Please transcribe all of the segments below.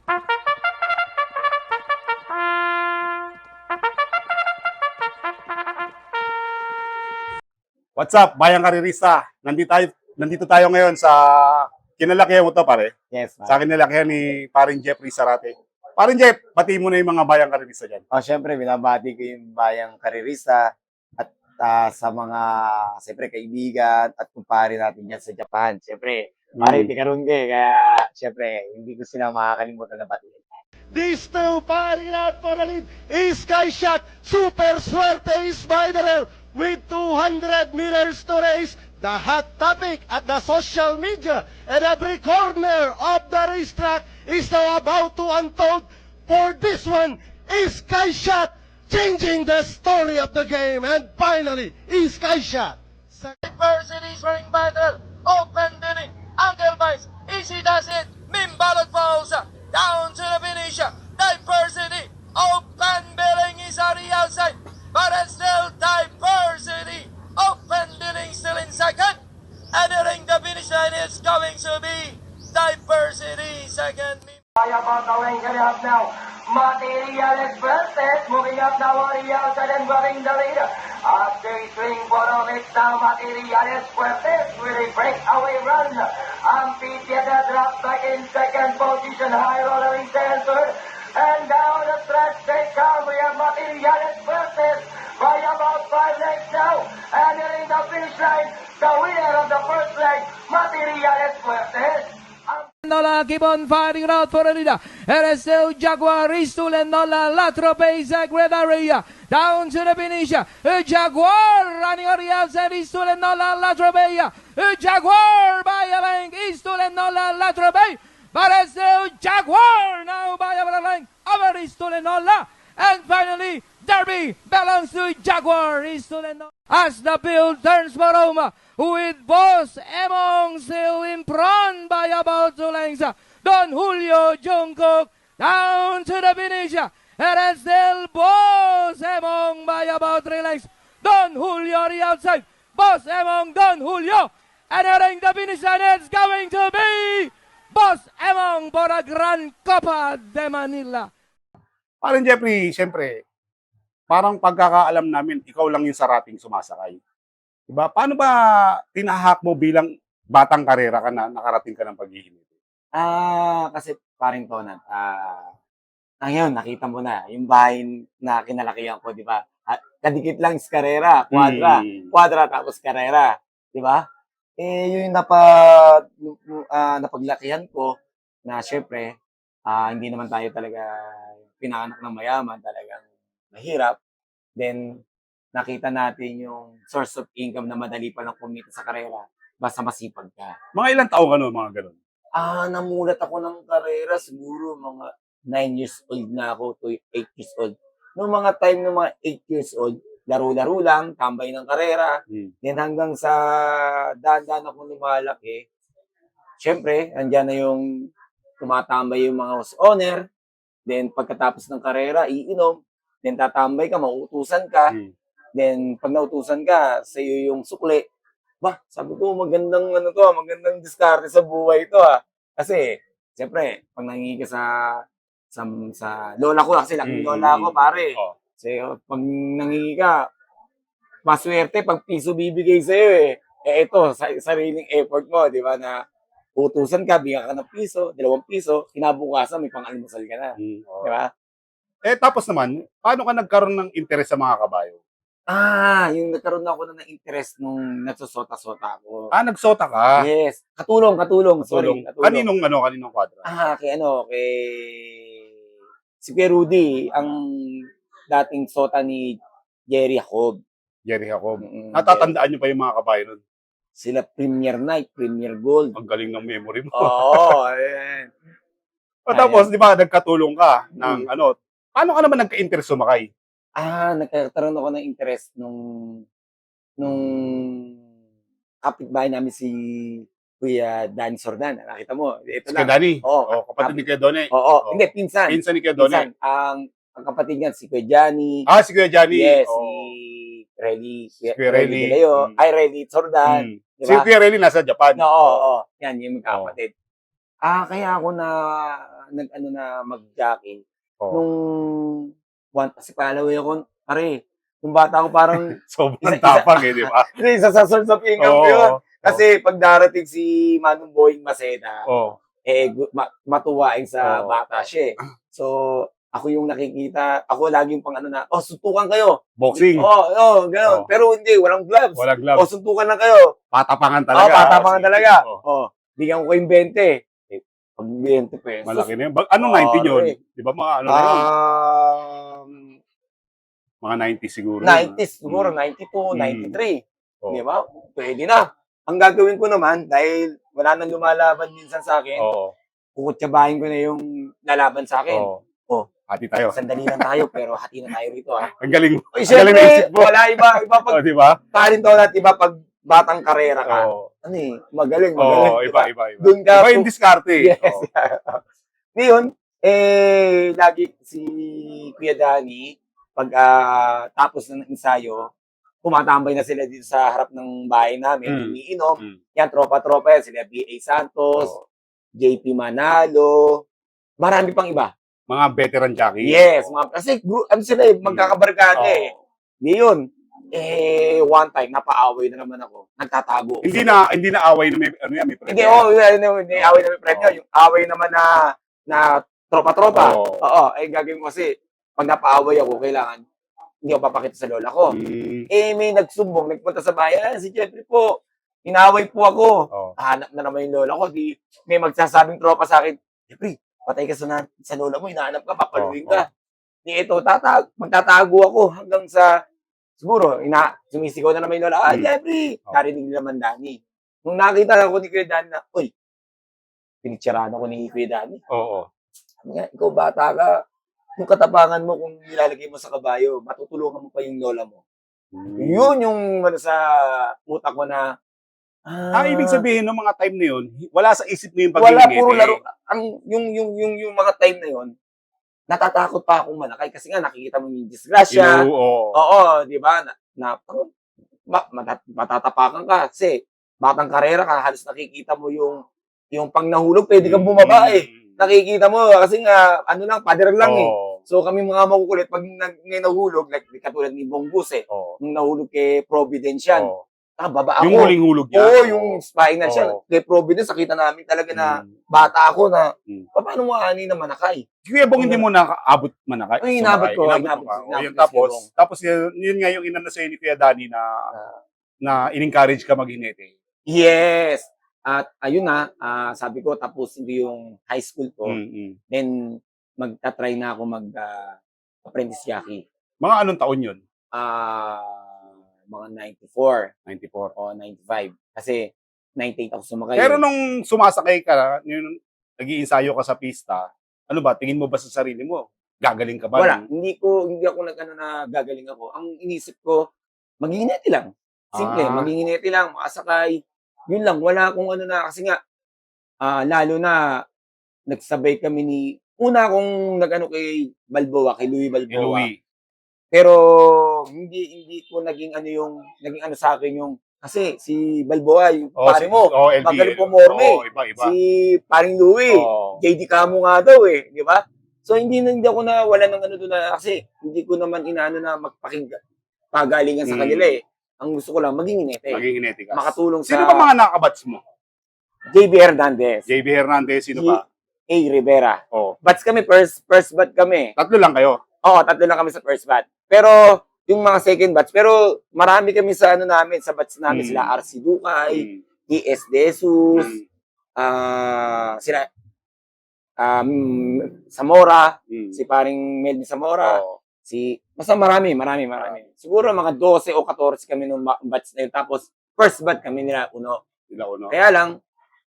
What's up, Bayang Karirista? Nandito tayo ngayon sa kinalakihan mo to, pare. Yes, Sa kinalakihan ni paring Jeffrey Sarate. Paring Jeff, pati mo na yung mga Bayang Karirista dyan. Syempre, binabati ko yung bayang karirista at sa mga, siyempre, kaibigan at kumpare natin dyan sa Japan. Siyempre, pare, tikaroon ka kaya, siyempre, hindi ko sila makakalimutan na batiin. This new firing out for the lead is Sky Shot. Super Suerte is by the rail with 200 meters to race. The hot topic at the social media and every corner of the racetrack is now about to unfold. For this one is Sky Shot changing the story of the game, and finally is Sky Shot. Diversity is running battle. Open Denny, Uncle Vice, Easy does it. Mimbalot falls down to the finish. Diversity, Open Billing is on the outside, but it's still Diversity. Open Billing still in second. Entering the finish line is going to be Diversity second. About the lane coming up now. Material Express moving up now on the outside and running the lead. They swing for the mix now. Material Express with a breakaway run. Amphitheater drops back in second position. High rollering third. And down the stretch they come. We have Material Express by about 5 legs now. And in the finish line, the winner of the first leg, Material Express. Nola keep on fighting out for the leader. It is still Jaguar, Ristul and Nola, Latrope, Secretaria. Down to the finish. Jaguar running on the outside, Ristul and Nola, Latrope. Jaguar by a length, Ristul and Nola, Latrope. But it's still Jaguar now by a length over Ristul and Nola. And finally, Derby belongs to Jaguar, Ristul and Nola. As the field turns for Roma, with Boss Emong still in front by about 2 lengths. Don Julio Jungkook down to the finish. And it's still Boss Emong by about 3 lengths. Don Julio the outside. Boss Emong, Don Julio. Entering the finish line, it's going to be Boss Emong for the Grand Copa de Manila. Paring Jeffrey, siyempre, parang pagkakaalam namin, ikaw lang yung sarating sumasakay. Diba? Paano ba tinahak mo bilang batang karera ka na nakarating ka ng pag-iinit? Kasi paring Tonat, ngayon, nakita mo na, yung bahay na kinalakihan ko, di ba? Kadikit lang is Carrera, Quadra, tapos Carrera, di ba? Yung napaglakihan ko, na syempre, hindi naman tayo talaga pinanganak ng mayaman, talagang mahirap. Then, nakita natin yung source of income na madali pa lang kumita sa karera, basta masipag ka. Mga ilang taon ka no, mga ganun? Namulat ako ng karera, siguro mga 9 years old na ako to 8 years old. Noong mga time ng mga 8 years old, laro-laro lang, tambay ng karera. Then hanggang sa dahan-dahan ako lumalaki, syempre, andyan na yung tumatambay yung mga house owner. Then pagkatapos ng karera, iinom. Then tatambay ka, mauutusan ka. Then pag nautusan ka, sa iyo yung sukli. Sabi ko, magandang magandang diskarte sa buhay ito Kasi, siyempre, pag nangingi ka sa lola ko, kasi laking lola ko, pare. So, pag nangingi ka, maswerte, pag piso bibigay sa'yo ito, sariling effort mo, di ba, na utusan ka, bigyan ka ng piso, 2 piso, kinabukasan, may pang-almusal ka na. Di ba? Tapos naman, paano ka nagkaroon ng interes sa mga kabayo? Yung nagkaroon ako na ng interest nung nagsusota-sota ako. Nagsota ka? Yes. Katulong. Sorry, katulong. Kaninong kwadra? Kay si Kuya Rudy, ang dating sota ni Jerry Jacob. Natatandaan niyo pa yung mga kabayo nun? Sila Premier Night, Premier Gold. Ang galing ng memory mo. Ayan. Tapos, di ba, nagkatulong ka ng paano ka naman nagka-interest sumakay? Nagkakaroon ako ng interest nung kapitbahay namin si Kuya Danny Sordan. Nakita mo, ito Si lang. Kuya Danny? Oo. Kapatid ni Kuya Donnie? Hindi, pinsan. Pinsan ni Kuya Donnie? Ang kapatid niya, si Kuya Johnny. Si Kuya Johnny? Yes, si Relly. Kuya Relly. Relly Sordan. Diba? Si Kuya Relly nasa Japan? Oo. Yan, yung magkapatid. Kaya ako nag-ano na mag-jockey, Oo. nung kasi palaway ako, pare, nung bata ko parang, Sobrang isa- tapang eh, di ba? isa sa source of income ko yun. Kasi pag darating si Manong Boying Maceda, Oo. matuwain sa Oo. bata siya eh. So, ako yung nakikita, ako laging pang ano na, suntukan kayo. Boxing. Gano'n. Oo. Pero hindi, walang gloves. Walang gloves. Suntukan na kayo. Patapangan talaga. Patapangan Sige. talaga. Oo. Bigyan ko kayong 20. Pag 20 pesos. Malaki na yun. Anong 90 yun? Di ba mga ano na yun? Mga 90 siguro. 90s siguro, Mm. 92, 93. Oo. Di ba? Pwede na. Ang gagawin ko naman, dahil wala nang lumalaban minsan sa akin, Oo. kukutsabahin ko na yung lalaban sa akin. Oo. Oh. Hati tayo. Sandali lang tayo, pero hati na tayo rito ha. Ang galing mo. Uy, Ang galing na isip syempre, mo. wala iba pag Oh, di ba? talent ulit, iba pag batang karera ka. Oo. Ano eh, magaling. Oo, diba? iba. Doon ka. Iba yung diskarte. Yes. Oo. Ngayon, lagi si Kuya Danny, pag tapos ng ensayo, tumatambay na sila dito sa harap ng bahay namin, umiinom. Yan, tropa-tropa yan. Sila B.A. Santos, Oo. JP Manalo, marami pang iba. Mga veteran jockey. Yes, kasi ano sila eh, magkakabarkada eh. Oo. Di yun. One time, napaaway na naman ako. Nagtatago. Hindi na away na may may premyo. Hindi away na may premyo. Yung away naman na tropa-tropa. Oo. Oo, gagawin ko kasi, pag napaaway ako, kailangan, hindi ako papakita sa lola ko. May nagsumbong, nagpunta sa bayan, si Jeffrey po, inaway po ako. Oo. Hanap na naman yung lola ko. Di, may magsasabing tropa sa akin, Jeffrey, patay ka sa lola mo, hinahanap ka, papaluin ka. Di ito, magtatago ako hanggang sa, siguro, sumisigaw na naman yung lola, Jeffrey, narinig naman Danny. Nung nakita ako ni Kuya Danny na, uy, pinitsirahan ako ni Kuya Danny. Oo. Sabi nga, ikaw bata ka, yung katapangan mo kung nilalagay mo sa kabayo, matutulungan mo pa yung lola mo. Yun yung sa utak ko na, ibig sabihin ng mga time na yun, wala sa isip mo yung wala, pagiging puro laro. Yung mga time na yun, natatakot pa akong manakay kasi nga nakikita mo yung disgrasya. Oo, di ba? Matatapakan ka kasi batang karera ka, halos nakikita mo yung pag nahulog, pwede kang bumaba eh. Nakikita mo kasi nga, pader lang eh. So kami mga makukulit, pag nahulog, like katulad ni Bongbus eh, nung nahulog kay Providence yan, baba ako. Yung huling hulog niya. Oo, yung spinal siya. Kay Providence, nakita namin talaga na bata ako na, paano mo ani na manakay? Kuya Bong, hindi mo nakaabot manakay? Ay, inabot ko. Tapos yun nga yung inano sa'yo ni Kuya Danny na in-encourage ka mag-hinete. Yes. At ayun na, sabi ko, tapos hindi yung high school ko. Then, magta-try na ako mag-apprentice jockey. Mga anong taon yun? Mga 94. 94. O 95. Kasi 98 ako sumakay. Pero nung sumasakay ka, yung nag-iinsayo ka sa pista, ano ba, tingin mo ba sa sarili mo? Gagaling ka ba? Wala. Hindi ako nag-ano na gagaling ako. Ang inisip ko, maghihinete lang. Simple, maghihinete lang, makasakay. Yun lang, wala akong ano na. Kasi nga, lalo na, nagsabay kami una akong nag-ano kay Balboa, kay Louie Balboa. Pero hindi ko naging ano sa akin yung kasi si Balboa yung pare mo, magaling pumorme. Iba. Si paring Louie, JD Camo nga daw eh, di ba? So hindi ako na wala ng ano doon na kasi hindi ko naman inaano na pagalingan sa kanila eh. Ang gusto ko lang maging inete. ka. Makatulong sa Sino ba mga nakabats mo? JB Hernandez. JB Hernandez, sino ba? A. Rivera. Bats kami, first bat kami. Tatlo lang kayo? Oo, tatlo lang kami sa first bat. Pero, yung mga second bats, pero marami kami sa namin, sa bats namin, sila RC Ducay, ES Desus, sila, Zamora, si paring Melvin Zamora, basta marami. Siguro mga 12 o 14 kami nung bats na yun. Tapos, first bat kami nila Uno. Kaya lang,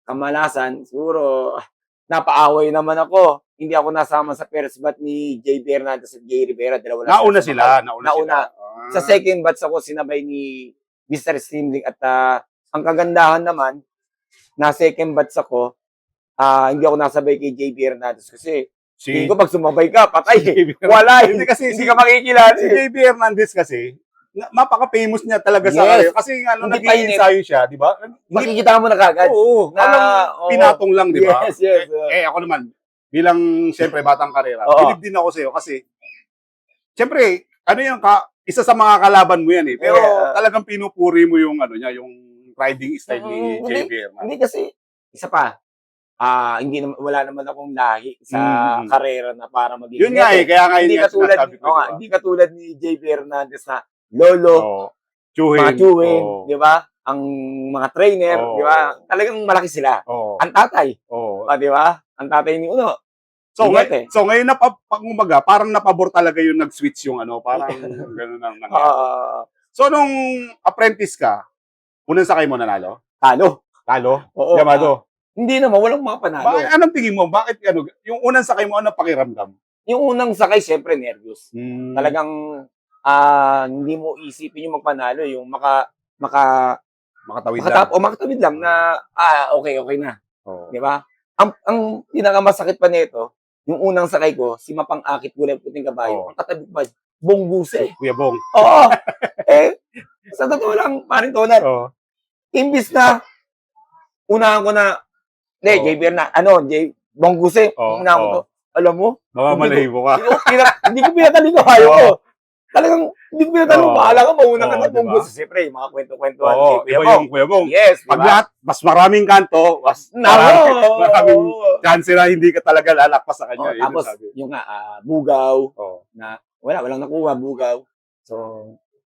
kamalasan, siguro, napaaway naman ako. Hindi ako nasama sa first bat ni JB Hernandez at J. Rivera. Nauna sila. Sa second bat ako sinabay ni Mr. Slimling at ang kagandahan naman, na second bat ako, hindi ako nasabay kay JB Hernandez kasi hindi ko pag sumabay ka, patay. Wala. Hindi ka makikilala. Si JB Hernandez kasi, mapaka-famous niya talaga sa kanya. Kasi nga, nung nag-i-ensayo siya, di ba? Makikita mo na kagad. Oo. Pinatong lang, di ba? Yes. Ako naman, bilang siyempre batang karera, Oo. bilib din ako sa'yo kasi siyempre, ano yung isa sa mga kalaban mo yan eh. Pero Yeah. talagang pinupuri mo yung ano niya, yung riding style ni Mm, JB Hernandez. Hindi kasi, isa pa, hindi naman, wala naman akong lahi sa Mm. karera na para maging Yun nga eh, kaya nga yun hindi nga katulad, sinasabi ko, diba? hindi katulad ni JB Hernandez na lolo, Oo. Chuhin. mga chewin, Oo. di ba? Ang mga trainer, Oo. di ba? Talagang malaki sila. Oo. Ang tatay, Oo. di ba? Ang tatay ni Uno. So, Bigat eh. so ngayon kumbaga, parang napabor talaga yung nag-switch yung ano, parang gano'n ang nangyari. So nung apprentice ka, unang sakay mo nanalo? Talo. Talo? Oo. Yamado? Hindi naman, walang mga panalo. Anong tingin mo? Bakit ano, yung unang sakay mo, ano pakiramdam? Yung unang sakay, syempre, nervous. Hmm. Talagang, hindi mo isipin yung magpanalo, yung Makatawid lang. makatawid lang na, okay na. Oo. Di ba? Ang pinakamasakit pa nito, yung unang sakay ko, si Mapang Akit Gulay Puting Kabayo, Oo. ang katabi ko pa, Bongguse. Kuya Bong. Oo. Sa totoo lang, parin Tonan, Oo. imbis na, unahan ko na, Oo. Bongguse, Oo. unahan ko to. Alam mo, Mamamalahibo ka. hindi ko pinatali ko, ayaw ko. Oo. Talagang, hindi ko pinatali ko, Oo. bahala ka, mauna ka Oo, na, diba? Bongguse. Siyempre, yung mga kwento-kwentuhan Oo, kay Kuya iba Bong. yung Kuya Bong. Yes, Pag diba? lahat, mas maraming kanto, mas maraming chance na hindi ka talaga lalakpas sa kanya. Yun ang Tapos, sabi. yung bugaw, Oo. na walang nakuha, bugaw. So,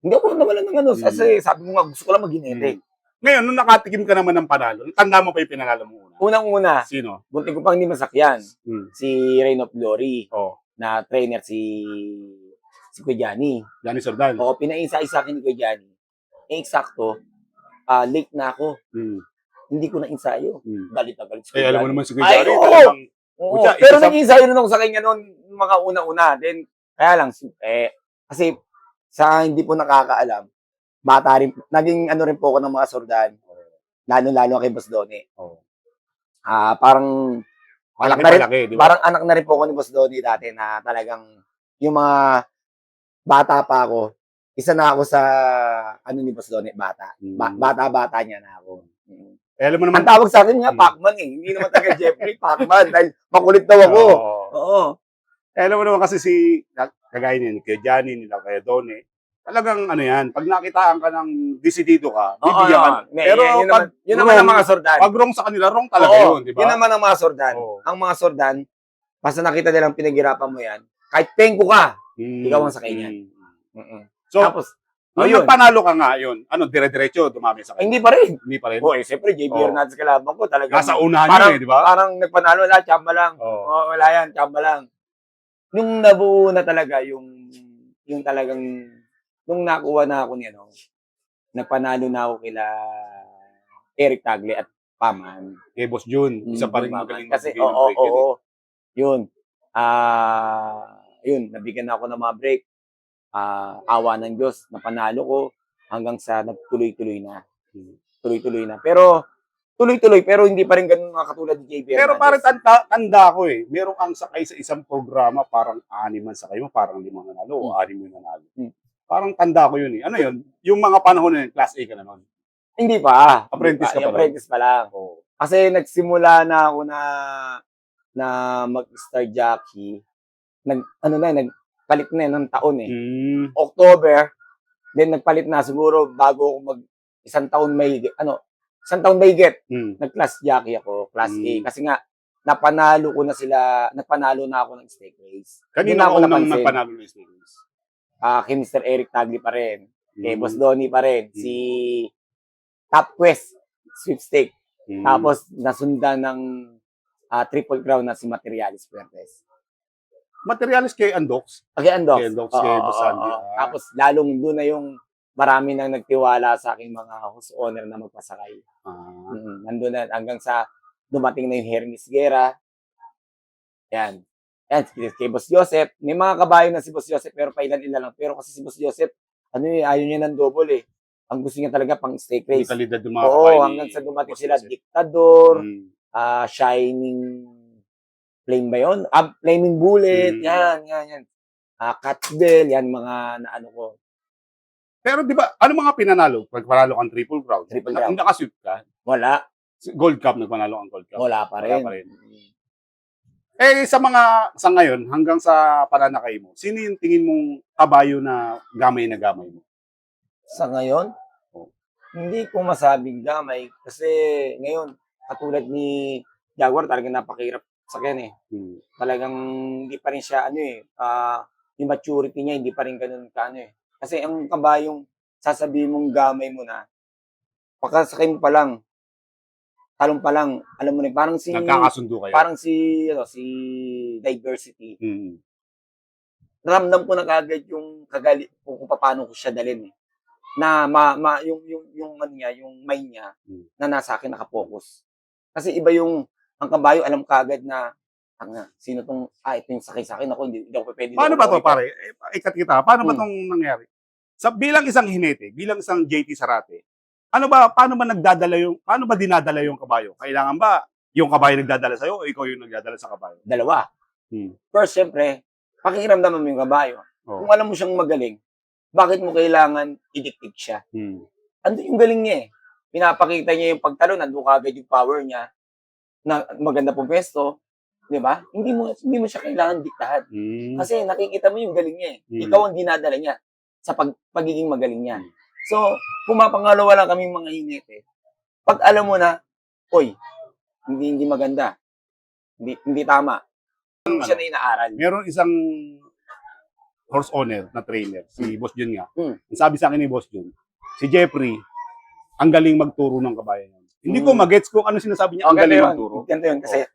hindi ako nawalan ng ano, kasi sabi mo nga, gusto ko lang mag-ginete. Ngayon, nung nakatikim ka naman ng panalo, tanda mo pa yung pinanalo mo una? Unang-una, Sino? bunting ko pang hindi masakyan, Hmm. si Reign of Glory, Oh, na trainer si Kuya Johnny. Johnny Sordal. Oo, pinaisa-isa akin ni Kuya Johnny. Eksakto, late na ako. Hmm. Hindi ko na ensayo. Hmm. Galit na galit si Eh, Kuya alam mo Johnny. naman si Kuya Ay, Johnny, oo! talagang, Oo, Pucha, pero isa sa- nag-ensayo rin ako sa kanya noon, mga una-una. Then, kaya lang, kasi sa hindi po nakakaalam, bata rin, naging ano rin po ako ng mga sordan, lalo-lalo kay Boss Donnie. oh, Parang anak na rin, malaki, di ba? parang anak na rin po ako ni Boss Donnie dati na talagang yung mga bata pa ako, isa na ako sa ano ni Boss Donnie, bata. Bata-bata niya na ako. Eh, alam mo naman, Ang tawag sa akin nga, Pacman eh. Hindi naman taga Jeffrey, Pacman. Dahil makulit daw ako. Oo. Oo. Eh, alam mo naman kasi kagaya ni Kuya Johnny, nila Kuya Donnie, talagang ano yan, pag nakitaan ka ng desidido ka, bibigyan ka. Pero yun naman ang mga sordan. pag wrong sa kanila, wrong talaga Oo, yun, di ba? Yun naman ang mga sordan. Oo. Ang mga sordan, basta nakita nilang pinaghirapan mo yan, kahit pengko ka, ikaw ang sakay niyan. So, Tapos, nung ayun. panalo ka nga, yun, ano, dire-diretso, dumami sa kanya. Hindi pa rin. Hindi pa rin. Oo, siyempre, JB Oo. Hernandez kalaban ko talaga. Nasa unahan parang, yun eh, di ba? Parang nagpanalo wala, tsamba lang. Oo. Oo, wala yan, tsamba lang. Nung nabuo na talaga, yung talagang, nung nakuha na ako niya, no, nagpanalo na ako kila Eric Tagle at Paman. Kay Boss Jun, isa pa rin Paman. magaling Kasi, magbigay ng break yun eh. oo. Yun. Yun, nabigyan ako ng mga break. Awa ng Diyos, napanalo ko hanggang sa nagtuloy-tuloy na. Tuloy-tuloy na. Pero, tuloy-tuloy, pero hindi pa rin ganun mga katulad ni JB Hernandez. Pero parang tanda ko eh. Meron kang sakay sa isang programa, parang 6 man sakay mo, parang 5 nanalo o 6 yung nanalo. Parang tanda ko yun eh. Ano yun? Yung mga panahon na yun, class A ka na nun. Hindi pa. Apprentice ka pa lang. Apprentice pa lang. Oo. Kasi nagsimula na ako na mag-star jockey. Nagpalit na ng taon eh. October, then nagpalit na siguro bago ako isang taon may get. Nag-class jockey ako, class A. Kasi nga, napanalo na ako ng stake race. Kanino Doon ako nang napanalo ng stake race? Kay Mr. Eric Tagle pa rin. Kay Boss Donnie pa rin. Si Top Quest, sweepstake. Tapos, nasundan ng Triple Crown na si Materialis Fuertes. Materialis kay Andox? Okay, Andox. Kay Andox, kay Boss Andy. Tapos, lalong doon na yung marami nang nagtiwala sa aking mga host owner na magpasakay. Nandun na hanggang sa dumating na yung Hermes Guerra. Yan. Yan, kay Boss Joseph. May mga kabayo na si Boss Joseph pero pailan-ilan lang. Pero kasi si Boss Joseph, ayaw niya ng double eh. Ang gusto niya talaga pang stake race. Kalidad ng mga Oo, hanggang sa dumating sila Dictador, Shining Flame ba yun? Flaming Bullet, yan. Catbell, yan mga naano ko. Pero di ba, ano mga pinanalo? Pag panalo kang Triple Crown? Triple Crown. Nakasweep ka? Wala. Gold Cup, nagpanalo kang Gold Cup? Wala pa rin. Sa ngayon, hanggang sa pananakay mo, sino yung tingin mong kabayo na gamay mo? Sa ngayon, Oh. hindi ko masabing gamay kasi ngayon, katulad ni Jaguar, talagang napakahirap sakyan eh. Hmm. Talagang hindi pa rin siya yung maturity niya hindi pa rin ganoon eh. Kasi ang kabayong sasabihin mong gamay mo na, pagkasakay mo pa lang, talong pa lang, alam mo na, Nagkakasundo kayo. parang si Diversity. Hmm. Ramdam ko na kagad yung kung paano ko siya dalhin eh. Na yung ano niya, yung mind niya na nasa akin nakapokus. Kasi iba ang kabayo, alam kagad na sino ito yung sakay sa akin, ako hindi ako pwede. Paano ba to, pare? Ikat kita. Paano ba tong nangyari? Bilang isang hinete, bilang isang JT Sarate, paano ba dinadala yung kabayo? Kailangan ba yung kabayo nagdadala sa'yo o ikaw yung nagdadala sa kabayo? Dalawa. Hmm. First, syempre, pakikiramdaman mo yung kabayo. Oh. Kung alam mo siyang magaling, bakit mo kailangan idiktik siya? Andun yung galing niya eh. Pinapakita niya yung pagtalon, nandun kagad yung power niya, na maganda pong pwesto, di ba? Hindi mo siya kailangan diktahan. Kasi nakikita mo yung galing niya eh. Ikaw ang dinadala niya sa pagiging magaling niya. So, pumapangalawa lang kaming mga hinete. Pag alam mo na, oy, hindi maganda. Hindi tama. Hindi siya na inaaral. Meron isang horse owner na trainer, si Boss Jun nga. Mm. Sabi sa akin ni Boss Jun, si Jeffrey, ang galing magturo ng kabayo niya. Hindi ko magets kung ano sinasabi niya, ang galing magturo. Ganito yun. Kasi,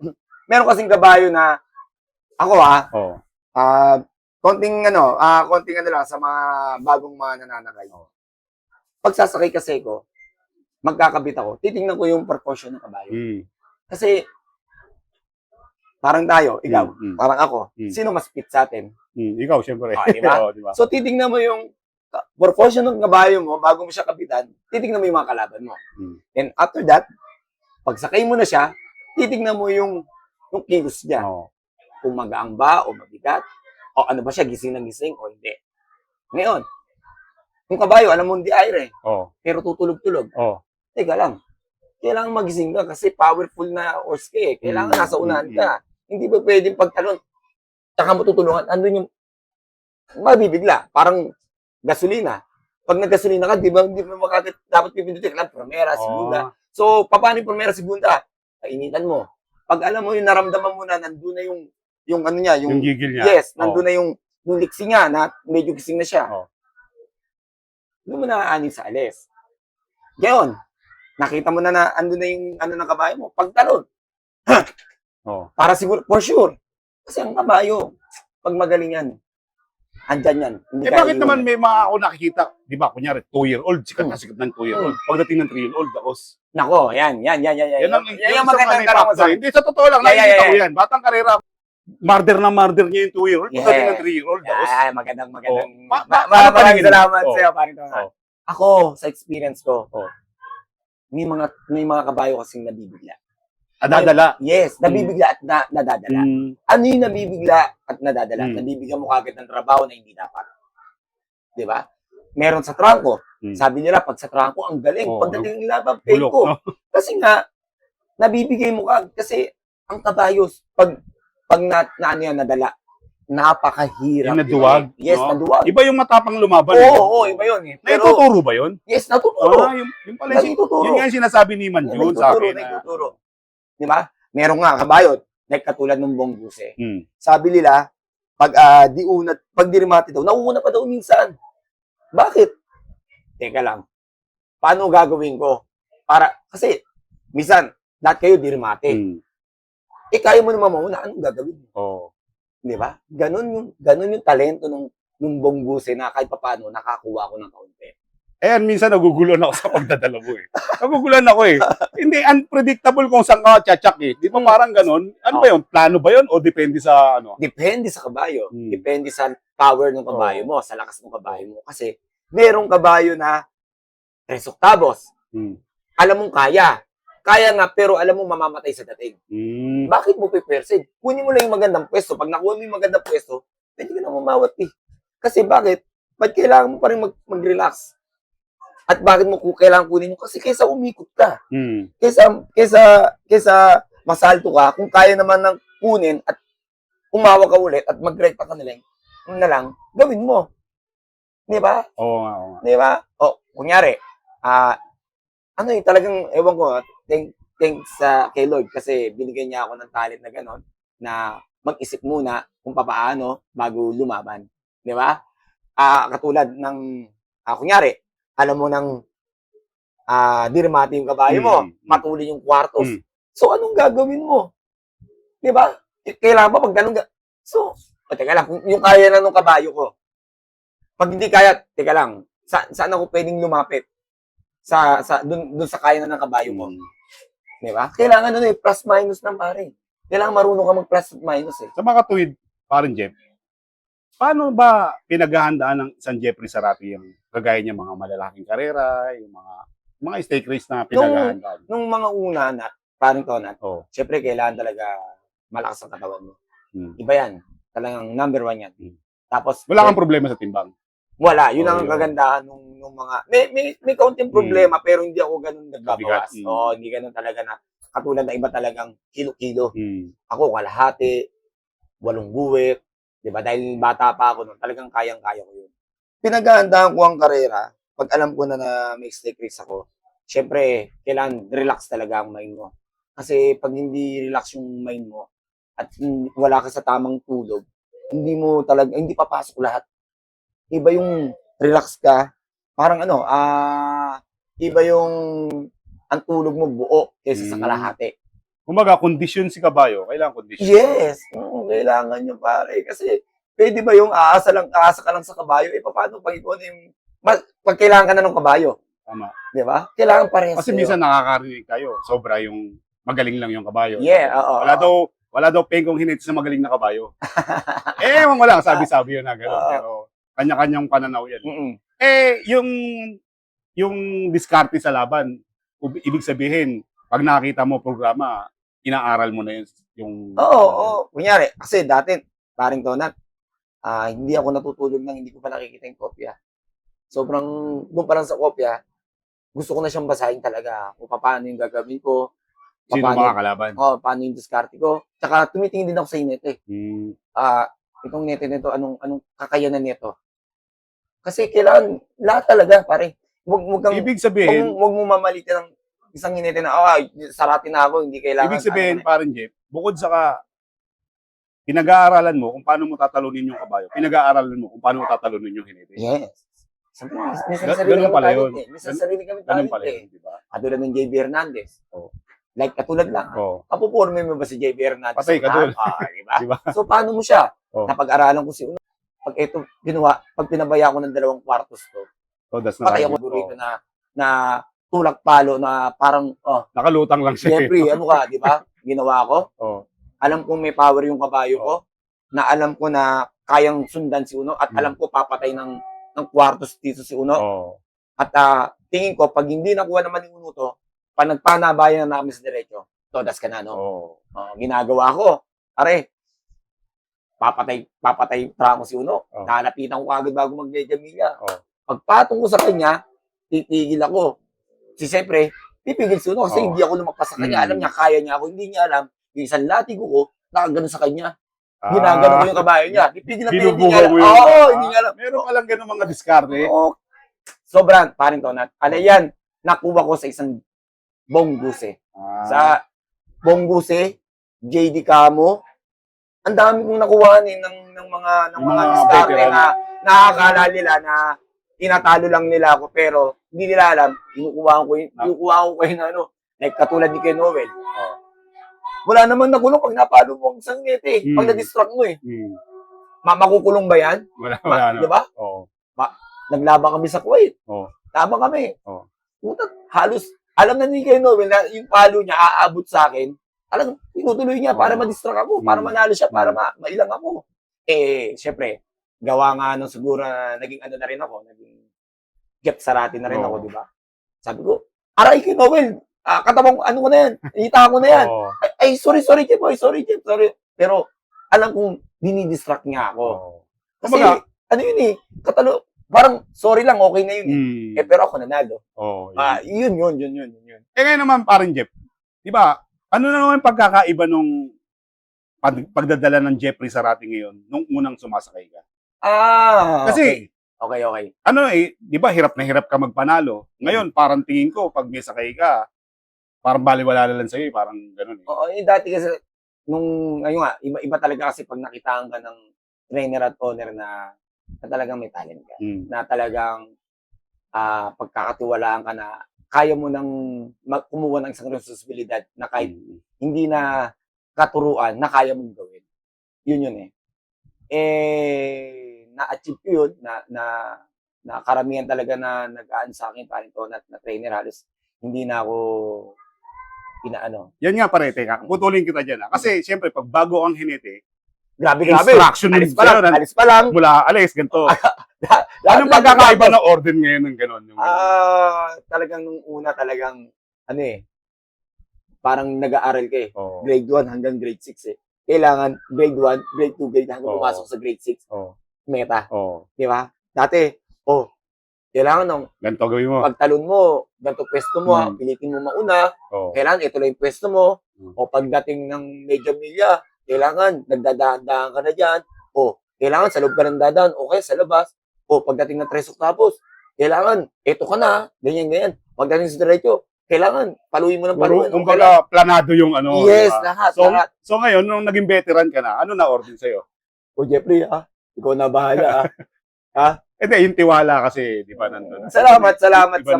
meron kasing kabayo na, ako Oh. konting ano lang sa mga bagong mga nananakay. Pag sasakay kasi ko, magkakabit ako, titingnan ko yung proportion ng kabayo. Kasi, parang tayo, ikaw, parang ako, sino mas fit sa atin? Ikaw, syempre. Diba? Oo, diba? So, titingnan mo yung proportion ng kabayo mo bago mo siya kapitan, titingnan mo yung mga kalaban mo. And after that, pag sakay mo na siya, titingnan mo yung kilos niya. Kung magaang ba o mabigat, o ano ba siya, gising na gising o hindi. Ngayon, yung kabayo, alam mo hindi aire, pero tutulog-tulog. Teka lang, kailangan magising ka kasi powerful na horse ka eh. Kailangan nasa unahan ka. Hindi ba pwedeng pagtalon, tsaka mo tutulungan, andun yung mabibigla, parang gasolina. Pag naggasolina ka, di ba dapat pipindutin ka lang, primera, segunda. So, paano yung primera, segunda? Kainitan mo. Pag alam mo yung naramdaman mo na, nandun na yung ano niya, yung gigil niya. Yes, nandun na yung liksi niya, na medyo gising na siya. Doon mo na aanin sa alis. Ngayon, nakita mo na andun na yung ano ng kabayo mo, pagtalon. Para siguro, for sure. Kasi ang kabayo, pag magaling yan, andyan yan. Bakit naman may mga ako nakikita, di ba, kunyari, 2-year-old, sikat na sikat ng 2-year-old. Pagdating ng 3-year-old, dakos. Nako, yan. Yan ang magandang tanong mo sa akin. Hindi, sa totoo lang, nakikita ko yan. Batang karera, marder niya yung 2-year-old. Pagdating ng 3-year-old, dakos. Magandang. Maraming salamat sa'yo, paring Tongan. Ako, sa experience ko, may mga kabayo kasing nabibigla. Nadadala. Yes, nabibigla at nadadala. Ano yung nabibigla at nadadala? Nabibigyan mo kagad ng trabaho na hindi dapat. Di ba? Meron sa trangko. Sabi nila, pag sa trangko, ang galing. Pagdating ng laban, fake ko. Kasi nga, nabibigay mo kagad. Kasi ang kabayo, pag nadala, napakahirap. Yung naduwag. Yes, no? naduwag. Iba yung matapang lumaban. Oo, iba yun eh. Pero, naituturo ba yun? yes, natuturo. Yung pala, yun nga yung sinasabi ni Manjun sa akin. Nagtuturo. Di ba? Meron nga kabayo, like katulad ng Bongbuse. Sabi Sabi nila, pag dirimati daw, nauuna pa daw minsan. Bakit? Teka lang. Paano gagawin ko? Kasi, minsan, lahat kayo dirimati. Kaya mo naman mauna, anong gagawin mo? Di ba? Ganun yung talento nung Bongbuse na kahit paano nakakuha ko ng kaunti. Ayan, minsan naguguluhan ako sa pagdadala mo eh. Naguguluhan ako eh. Hindi, unpredictable kung saan ka tiyatsak eh. Di ba parang ganun? Ano ba yun? Plano ba yun? O depende sa ano? Depende sa kabayo. Depende sa power ng kabayo mo, sa lakas ng kabayo mo. Kasi merong kabayo na 3 oktavos. Alam mong kaya. Kaya nga, pero alam mong mamamatay sa dating. Bakit mo pipersid? Kunin mo lang yung magandang pwesto. Pag nakuha mo yung magandang pwesto, pwede ka na mamawat eh. Kasi bakit? Ba't kailangan mo pa rin mag-relax? At bakit mo kailangan kunin mo? Kasi kaysa umikot ka. Kaysa masalto ka, kung kaya naman ng kunin at umawa ka ulit at mag-rekta ka na lang, gawin mo. Di ba? Oo nga, oo nga. Di ba? O, kunyari, talagang, ewan ko, thanks kay Lord kasi binigyan niya ako ng talent na gano'n, na mag-isip muna kung papaano bago lumaban. Di ba? Katulad ng, kunyari, alam mo nang dirimati yung kabayo mo, matuli yung kwartos. So, anong gagawin mo? Di ba? Kailangan ba pag ganun So, teka lang, kung yung kaya na nung kabayo ko, pag hindi kaya, teka lang, saan ako pwedeng lumapit? Dun sa kaya na ng kabayo ko. Di ba? Kailangan plus minus ng pare. Kailangan marunong ka mag plus minus eh. Sa mga tuwid, parang Jeff, paano ba pinaghahandaan ng isang Jeffrey Sarati yung kagaya niya mga malalaking karera, yung mga stake race na pinaghahandaan? Nung mga una na, parang Tonat, Oh. syempre kailangan talaga malakas ang katawan mo. Iba yan. Talagang number 1 yan. Tapos, Wala kang problema sa timbang. wala. Yun ang yun. kagandahan nung mga... May kaunting problema, pero hindi ako ganun nagbabawas. Mabigat. Oo, hindi ganun talaga na katulad ng iba talagang kilo-kilo. Hmm. Ako, kalahati, 8 guwit. Diba? Dahil bata pa ako nun, talagang kayang-kaya ko yun. Pinaghahandaan ko ang karera, pag alam ko na may stake race ako, syempre, kailangan relax talaga ang mind mo. Kasi pag hindi relax yung mind mo, at wala ka sa tamang tulog, hindi papasok lahat. Iba yung relax ka, parang iba yung ang tulog mo buo kaysa sa kalahati. Kumbaga, kondisyon si kabayo, kailangan kondisyon. Yes, kailangan nyo pare. Kasi pwede ba yung aasa ka lang sa kabayo, paano pag ikaw pag kailangan ka na ng kabayo? Tama. Di ba? Kailangan parehas Kasi minsan nakakarinig tayo, sobra yung magaling lang yung kabayo. Yeah, oo. Wala daw pengkong hinit sa magaling na kabayo. Wala, sabi-sabi yun na gano'n. Pero kanya-kanyang pananaw yan. Yung diskarte sa laban, ibig sabihin, pag nakita mo programa, inaaral mo na yung... Oo. Kunyari, kasi dati, paring Tonat, hindi ako natutulog nang hindi ko pa nakikita yung kopya. Sobrang, doon pa lang sa kopya, gusto ko na siyang basahin talaga kung paano yung gagawin ko. Sino mga kalaban? Paano yung diskarte ko. Tsaka tumitingin din ako sa inete. Itong nete nito, anong kakayanan nito. Kasi kailangan, lahat talaga, pare. Ibig sabihin, Huwag mo mamalitin ng isang inete na, sarati na ako, hindi kailangan. Ibig sabihin, parang Jeff, bukod sa pinag-aaralan mo kung paano mo tatalunin yung kabayo, pinag-aaralan mo kung paano mo tatalunin yung hinete. Yes. Minsan Ganun pala yun. Minsan sarili kami Ganun talent pala eh. yun, di ba? Katulad ng JB Hernandez. Oh. Like, katulad lang. Kapuporme mo ba si JB Hernandez? Patay ka dun. Diba? Diba? So, paano mo siya? Oh. Napag-aralan ko si Uno. Pag ito ginawa, pag pinabaya ko ng 2 kwartos to, That's patay ako burrito na tulak palo na parang, nakalutang lang siya. Jeffrey, ano ka, di ba? Ginawa ko. Alam kong may power yung kabayo ko, na alam ko na kayang sundan si Uno, at alam ko papatay ng kwartos dito si Uno. At tingin ko, pag hindi nakuha naman ni Uno to, pag nagpanabayan na namin sa diretso, todas ka na, no? Ginagawa ko. Pare, papatay tramo si Uno. Nalapitan ko agad bago mag-Medjamilla. Pagpatong ko sa kanya, titigil ako. Siyempre, pipigil si Uno kasi hindi ako lumagpas sa kanya. Alam niya, kaya niya ako. Hindi niya alam, yung isang latigo ko, nakagano sa kanya. Ginagano ko yung kabayo niya. Pipigil na pipigil. Hindi niya alam. Hindi niya alam. Meron ka lang ganun mga diskarte. Sobrang, parin to. Ano yan? Nakuha ko sa isang Bongguse. Sa Bongguse, JD Camo, ang dami kong nakuha ng mga diskarte na nakakala nila na tinatalo lang nila ako, pero hindi nila alam, kinukuha ko yung like katulad ni Ken Noel. Wala naman nakulong pag napalo mo ang isang nete, pag na-distract mo eh. Makukulong ba yan? Wala na. Diba? Naglaban kami sa Kuwait. Laban kami. Halos, alam na ni Ken Noel na yung palo niya aabot sa akin, talagang tinutuloy niya para ma-distract ako, para manalo siya, para mailang ako. Syempre, gawa nga siguro na naging na rin ako, naging Jeff Sarati na rin ako, di ba? Sabi ko, aray Ken Noel, katabang ano ko na yan, hita ko na yan. Sorry Jeff, sorry. Pero alam kong dinidistract niya ako. Kasi, ano yun eh, parang sorry lang, okay na yun eh. Pero ako nanalo. Yun. Ngayon naman parang Jeff, di ba, ano na naman pagkakaiba nung pagdadala ng Jeffrey Zarate ngayon nung unang sumasakay ka? okay. Kasi, Okay. ano di ba, hirap na hirap ka magpanalo. Ngayon, parang tingin ko, pag may sakay ka, parang baliwala na lang sa'yo, parang ganun. Oo, dati kasi, ayun nga, iba talaga kasi pag nakitaan ka ng trainer at owner na talagang may talent ka. Na talagang pagkakatiwalaan ka na kaya mo nang kumuha ng isang responsibilidad na kahit hindi na katuruan na kaya mong gawin. Yun na-achieve ko yun, na karamihan talaga na nag-aan sa akin parang to na trainer, halos hindi na ako inaano. Yan nga pare, teka, putulin kita dyan. Kasi, siyempre, pag bago ang hinete, Grabe. instruction Alis sa'yo, pa lang. mula alis, ganito. Anong Lahat- pagkakaiba ng order ngayon ng gano'n? Talagang nung una talagang, parang nag-aaral ka eh. Oo. Grade 1 hanggang grade 6 eh. Kailangan grade 1, grade 2, grade hanggang Oo. pumasok sa grade 6. Oo. Meta. Oo. Di ba? Dati, kailangan nung Ganito gawin mo. pagtalon mo, ganito pwesto mo, pilitin mo mauna, Oo. kailangan ito lang yung pwesto mo, Hmm. o pagdating ng medyo milya, kailangan nagdadaan-daan ka na dyan, o kailangan sa loob ka ng dadaan, o kaya sa labas, o pagdating ng 3 oktavos, kailangan, eto ka na, ganyan. Pagdating sa diretso, kailangan, paluin mo ng paluin. Kumbaga, planado yung ano. Yes, diba? lahat. So ngayon, nung naging veteran ka na, ano na order sa'yo? O Jeffrey, ikaw na bahala. Hindi, yung tiwala kasi, di ba, nandun. Salamat Iba sa na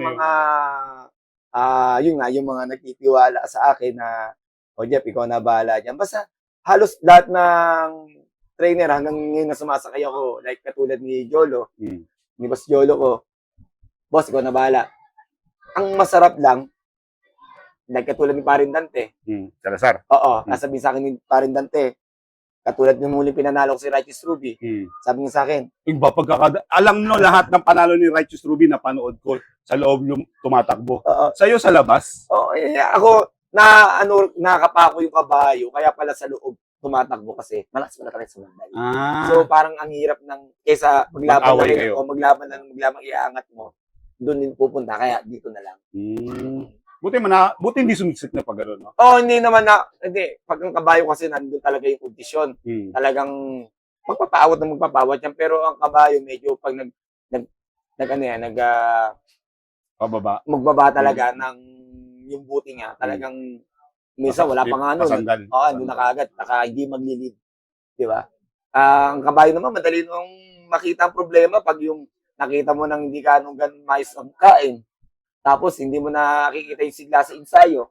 yung- mga, yung mga nagtitiwala sa akin na, o Jeff, ikaw na bahala dyan. Basta, halos lahat ng trainer hanggang ngayon na sumasakay ako, like katulad ni Jolo, ni Boss Jolo ko, boss, ikaw na bahala. Ang masarap lang, like katulad ni Parin Dante, Salazar. oo, nasabi sa akin ni Parin Dante, katulad ng muling pinanalo ko si Righteous Ruby, sabi niya sa akin, Iba alam mo lahat ng panalo ni Righteous Ruby na panood ko sa loob tumatakbo. oo, Sa'yo sa labas? oo, ako, nakakapako yung kabayo, kaya pala sa loob tumatakbo kasi malakas pala talaga sa mandal. So parang ang hirap kaysa maglaban Mag-away lang kayo. o maglaban iaangat mo, doon din pupunta, kaya dito na lang. Buti hindi sumiksik na pag gano'n, no? Hindi naman hindi, pag ang kabayo kasi nandun talaga yung kondisyon, talagang magpapawat yan, pero ang kabayo medyo pag Pababa. magbaba talaga ng yung buti niya, talagang minsan wala pa nga Pasandal. doon na kaagad, hindi maglilid. Di ba? Ang kabayo naman, madali nung makita ang problema pag yung nakita mo nang hindi ka ganun mais ang kain. Tapos, hindi mo nakikita yung sigla sa ensayo.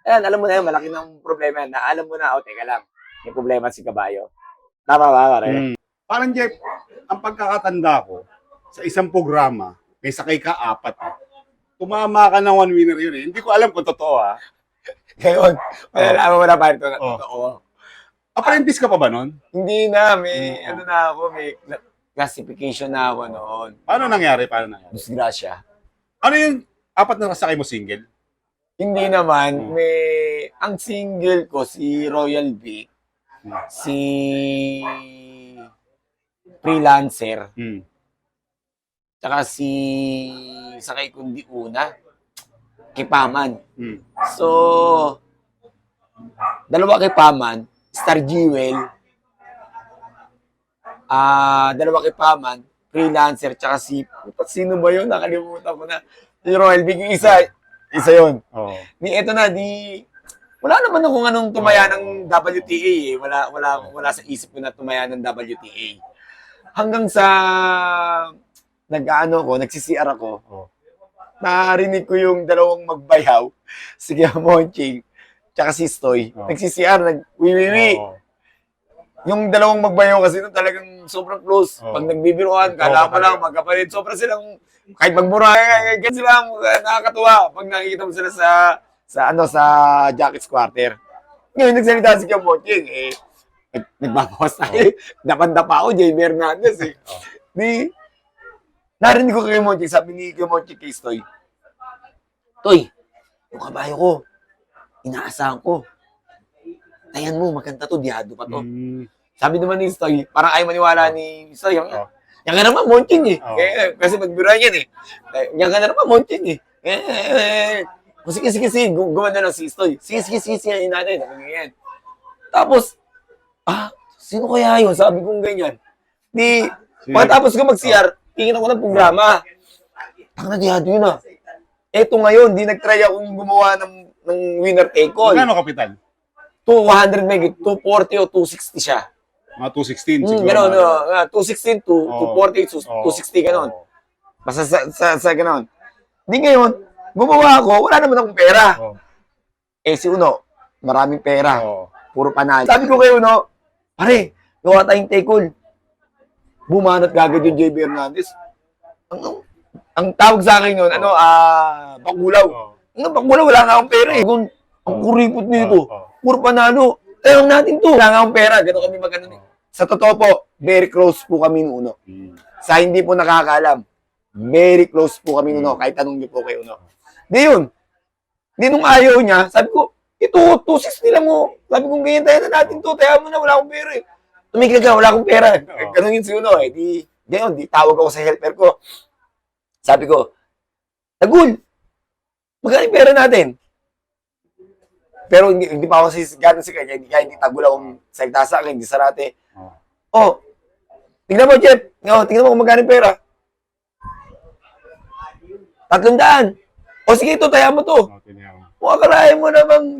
Ayan, alam mo na yun, malaki ng problema yan. Alam mo na, teka lang, may problema si kabayo. Tama ba, pare? Parang Jeff, ang pagkakatanda ko, sa isang programa, may sakay ka 4. Tumama ka ng 1 winner yun eh. Hindi ko alam kung totoo ha. Ngayon, malalaman mo na pare ito na Oh. totoo. Apprentice ka pa ba nun? Hindi na, may classification na ako noon. Paano nangyari? Disgrasya. Ano yung 4 na kasakay mo single? Hindi naman, ang single ko, si Royal Vic, si Freelancer, tsaka si sakay kundi una, Kipaman. So, dalawa Kipaman, Star Jewel, dalawa Kipaman, Freelancer, tsaka sino ba yun? Nakalimutan ko na. Si Royal Vic, yung isa yun. Oo. Wala naman kung anong tumaya ng WTA eh. Wala sa isip ko na tumaya ng WTA. Hanggang sa nagsi-CR ako, narinig ko yung dalawang magbayaw, si Monching, tsaka si Stoy. Nagsi-CR, nag-wiwiwi. Yung dalawang magbayaw kasi nun talagang sobrang close. Pag nagbibiruan, kala mo lang magkapalit. Sobrang silang, kahit magmura, kahit sila nakakatuwa pag nakikita mo sila sa Jackets Quarter. Ngayon, nagsalita si Monching, nagbabawas tayo. Dapan-dapa ako, Jay Hernandez eh. Narinig ko kay Monching, sabi ni Monching kay Stoy, Toy, yung kabayo ko, inaasahan ko. Tayan mo, maganda to, diado pa to. Sabi naman ni Stoy, parang ayaw maniwala ni Stoy, yan ka naman, Monching eh. Kasi magbiruan yan eh. Yan ka naman, Monching eh. Sige, gumanda lang si Stoy. Sige, yun natin. Tapos, Sino kaya yun? Sabi kong ganyan. Di, Sino? pagkatapos ko mag-CR, tingin ako ng programa. Tangina, dihado yun ah. Eto ngayon, di nag-try akong gumawa ng winner take all. Magkano kapital? 200 meg, 240 o 260 siya. Mga 216 siguro. Gano'n, mga- 216 to Oo. 240, Oo. 260, gano'n. Oo. Basta sa gano'n. Di ngayon, gumawa ako, wala naman akong pera. Oo. Si Uno, maraming pera. Oo. Puro panalo. Sabi ko kay Uno, pare, gawa tayong take all. Bumanat kagad yung JB Hernandez. Ang tawag sa akin yun, Bakulaw. Oo. Bakulaw, wala nga akong pera eh. Ang kuripot nito. Oo. Puro panalo. Tayo natin to. Wala nga akong pera. Gano'n kami magano eh. Sa totoo po, very close po kami ng Uno. Mm. Sa hindi po nakakaalam, very close po kami Uno. Kahit tanong niyo po kay Uno. Di yun. Di nung ayaw niya, sabi ko, ito, 260 lang mo. Sabi ko, ganyan tayo na natin to. Tayo mo na, wala akong pera eh. Tumigil ka, wala akong pera. Ganun yun si Uno eh. Di tawag ako sa helper ko. Sabi ko, Tagul, magkano yung pera natin? Pero hindi pa ako ganun si kanya, hindi Tagul akong salita sa akin, hindi sarate. Oh, tingnan mo, Jeff. Tingnan mo kung magkano yung pera. 300. O sige, ito, taya mo to. Okay, niya. Kung akalain mo namang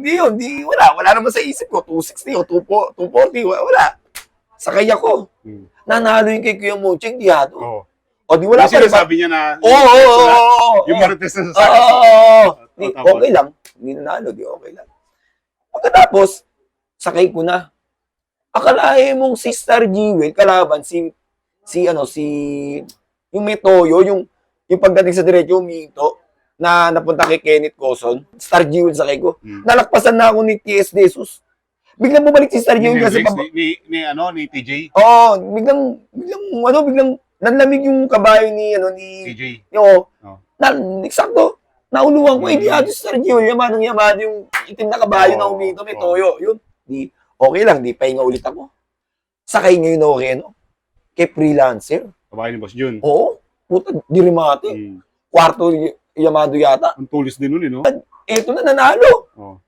wala naman sa isip ko, 260 o 240, wala. Sakay ako. Mm. Nanalo yung kay Kuya Moching, dihado. Oo. O di wala Kasi pa rin. sabi niya na Oo. yung Marites na Oo. sa tapos. Okay lang. Hindi nanalo, di okay lang. Pagkatapos, sakay ko na. Akalain mong si Star Jewel, kalaban, yung may toyo, yung pagdating sa diretso, uminto, na napunta kay Kenneth Coson, Star Jewel sakay ko. Nalakpasan na ako ni TS Jesus. Biglang bumalik si Star Jewel kasi Ni TJ? Oo, biglang nanlamig yung kabayo ni TJ. Yo. Oh. Eksakto. Nauluwan ko, hindi ato si Star Jewel, yamado yung itim na kabayo na uminto, may toyo. Yun. Di, okay lang, di pahinga ulit ako. Sakay ngayon ako kay freelancer. Kabahay ni Boss Jun. Oo, puta, dirimate. Mm. Kwarto Yamado yata. Ang tulis din nun, no? Eto na, nanalo. Oh.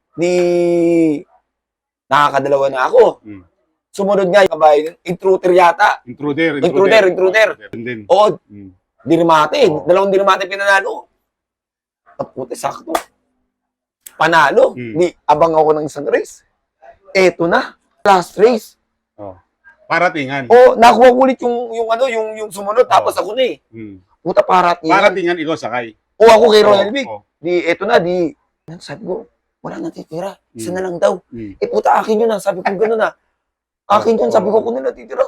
Nakakadalawa na ako. Mm. Sumunod nga yung kabayo, intruder yata. Intruder. Yun din. Oo, Mm. dirimate. Oo. Dalawang dirimate pinanalo. Puti, sakto. Panalo. Di, abang ako ng isang race. Eto na, last race. Oh. Paratingan. O, nakuha ko ulit yung sumunod, tapos ako na eh. Mm. Puta, parating. Paratingan, ikaw sakay. O, ako kay Royal Vic. Oh. Eto na, sabi ko, wala natitira. Isa na lang daw. Mm. Puta, akin yun na. Sabi ko, gano'n na. Akin yun, sabi ko, kung na natitira.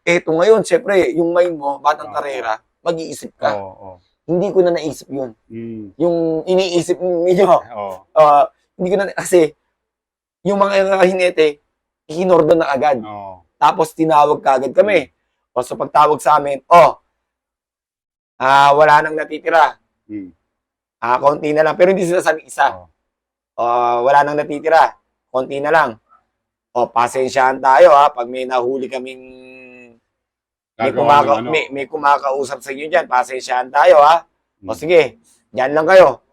Eto ngayon, syempre, yung mind mo, batang karera, mag-iisip ka. Oh. Hindi ko na naisip yun. Mm. Yung iniisip ninyo, Oh. hindi ko na, kasi, yung mga hinete, hinordon na agad. Oh. Tapos, tinawag ka agad kami. O, so, pagtawag sa amin, wala nang natitira. Mm. Konti na lang. Pero hindi sila sabi isa. Wala nang natitira. Konti na lang. Pasensyahan tayo ha. Pag may nahuli kaming may kumakausap sa inyo dyan, pasensyahan tayo ha. O sige, dyan lang kayo.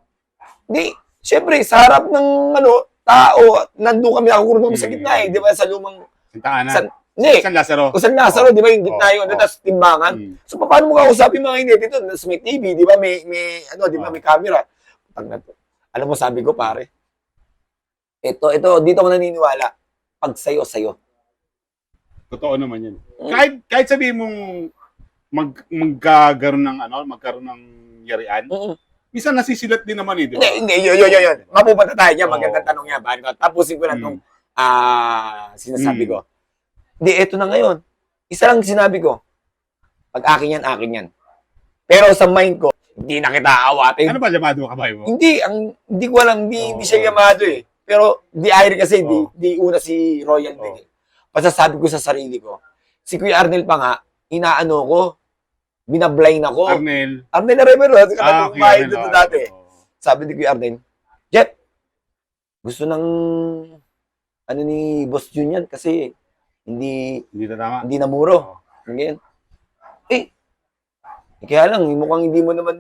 Di, syempre, sa harap ng tao, nandun kami, nakakurong kami sa gitna eh. Di ba, sa lumang... Sintahanan. Hindi. San Lazaro. San Lazaro, di ba, yung gitna yun, tapos timbangan. So, paano mo kausapin mga init ito? Tapos may TV, di ba, di ba, may camera. Alam mo, sabi ko, pare, ito, dito ko naniniwala, pag sayo. Totoo naman yun. Kahit sabihin mong magkaroon ng yarian, minsan nasisilat din naman eh, di ba? Hindi, yun. Mapupunta tayo niya, magandang tanong niya. Tapusin ko lang itong sinasabi ko. Hindi, eto na ngayon. Isa lang sinabi ko, pag akin yan. Pero sa mind ko, hindi na kita aawatin. Ano ba llamado kabayo mo? Hindi ko alam, hindi siya yamado eh. Pero di air kasi, di una si Royal Vic. Basta sabi ko sa sarili ko, si Kuya Arnel pa nga, inaano ko, binablind ako. Arnel Arevalo, Kuya bahay Arnel, dito dati. Sabi ni Kuya Arnel, Jeff, gusto ng ni Boss Jun yan kasi hindi na tama. namuro. Ganyan. Kaya lang, mukhang hindi mo naman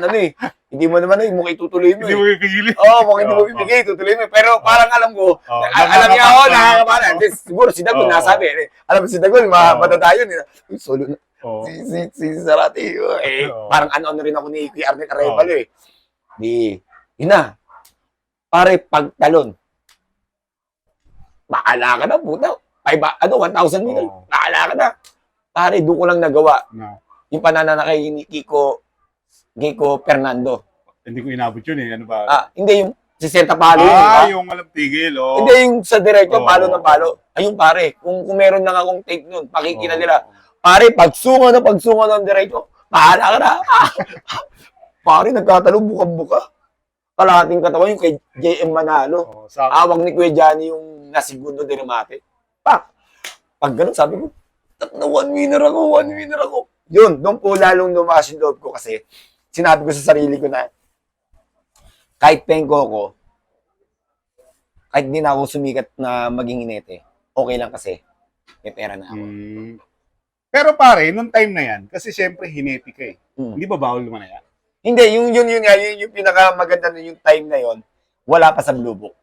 ano eh. Hindi mo naman mukhang itutuloy mo Hindi eh. mo ipigilin. Oo, mukhang hindi mo Oo, bibigay, tutuloy mo. Pero parang alam ko, Oo, alam niya ako, nakakapag- nakakapala. Siguro si Dagol, Oo, nasabi. Alam mo si Dagol, Oo. matatayo nila. Uy, solo na. Oo. Si Sarati, Oo. parang ano rin ako ni Kuya Arnel Oo. Arevalo eh. Yun na. Pare, pagtalon. Bahala ka na, puta. 1,000 meter. Oo. Bahala ka na. Pare, doon ko lang nagawa. Na, Yung pananakay ni Kiko Fernando. hindi ko inabot yun eh. Ano ba? Hindi yung 60 palo yun, di ba? yung walang tigil. Oh. Hindi yung sa diretso, Oo. palo ng palo. Ayun pare, kung meron lang akong take nun, pakikita Oo. nila. Pare, pagsunga ng diretso, bahala ka na. Pare, nagkatalo, buka-buka. Kalahating katawan yung kay JM Manalo. Oo, sa Awag ni Kuya Johnny yung nasigundo de remate. Pag ganun, sabi ko, na one winner ako. Yun, doon po lalong lumakas yung loob ko kasi sinabi ko sa sarili ko na kahit pengko ko, kahit di na ako sumikat na maging inete, okay lang kasi may pera na ako. Pero pare, nung time na yan, kasi syempre hineti ka eh. Mm. Hindi ba bawal manaya? Hindi, yun yung pinakamaganda nun yung time na yun, wala pa sa Blue Book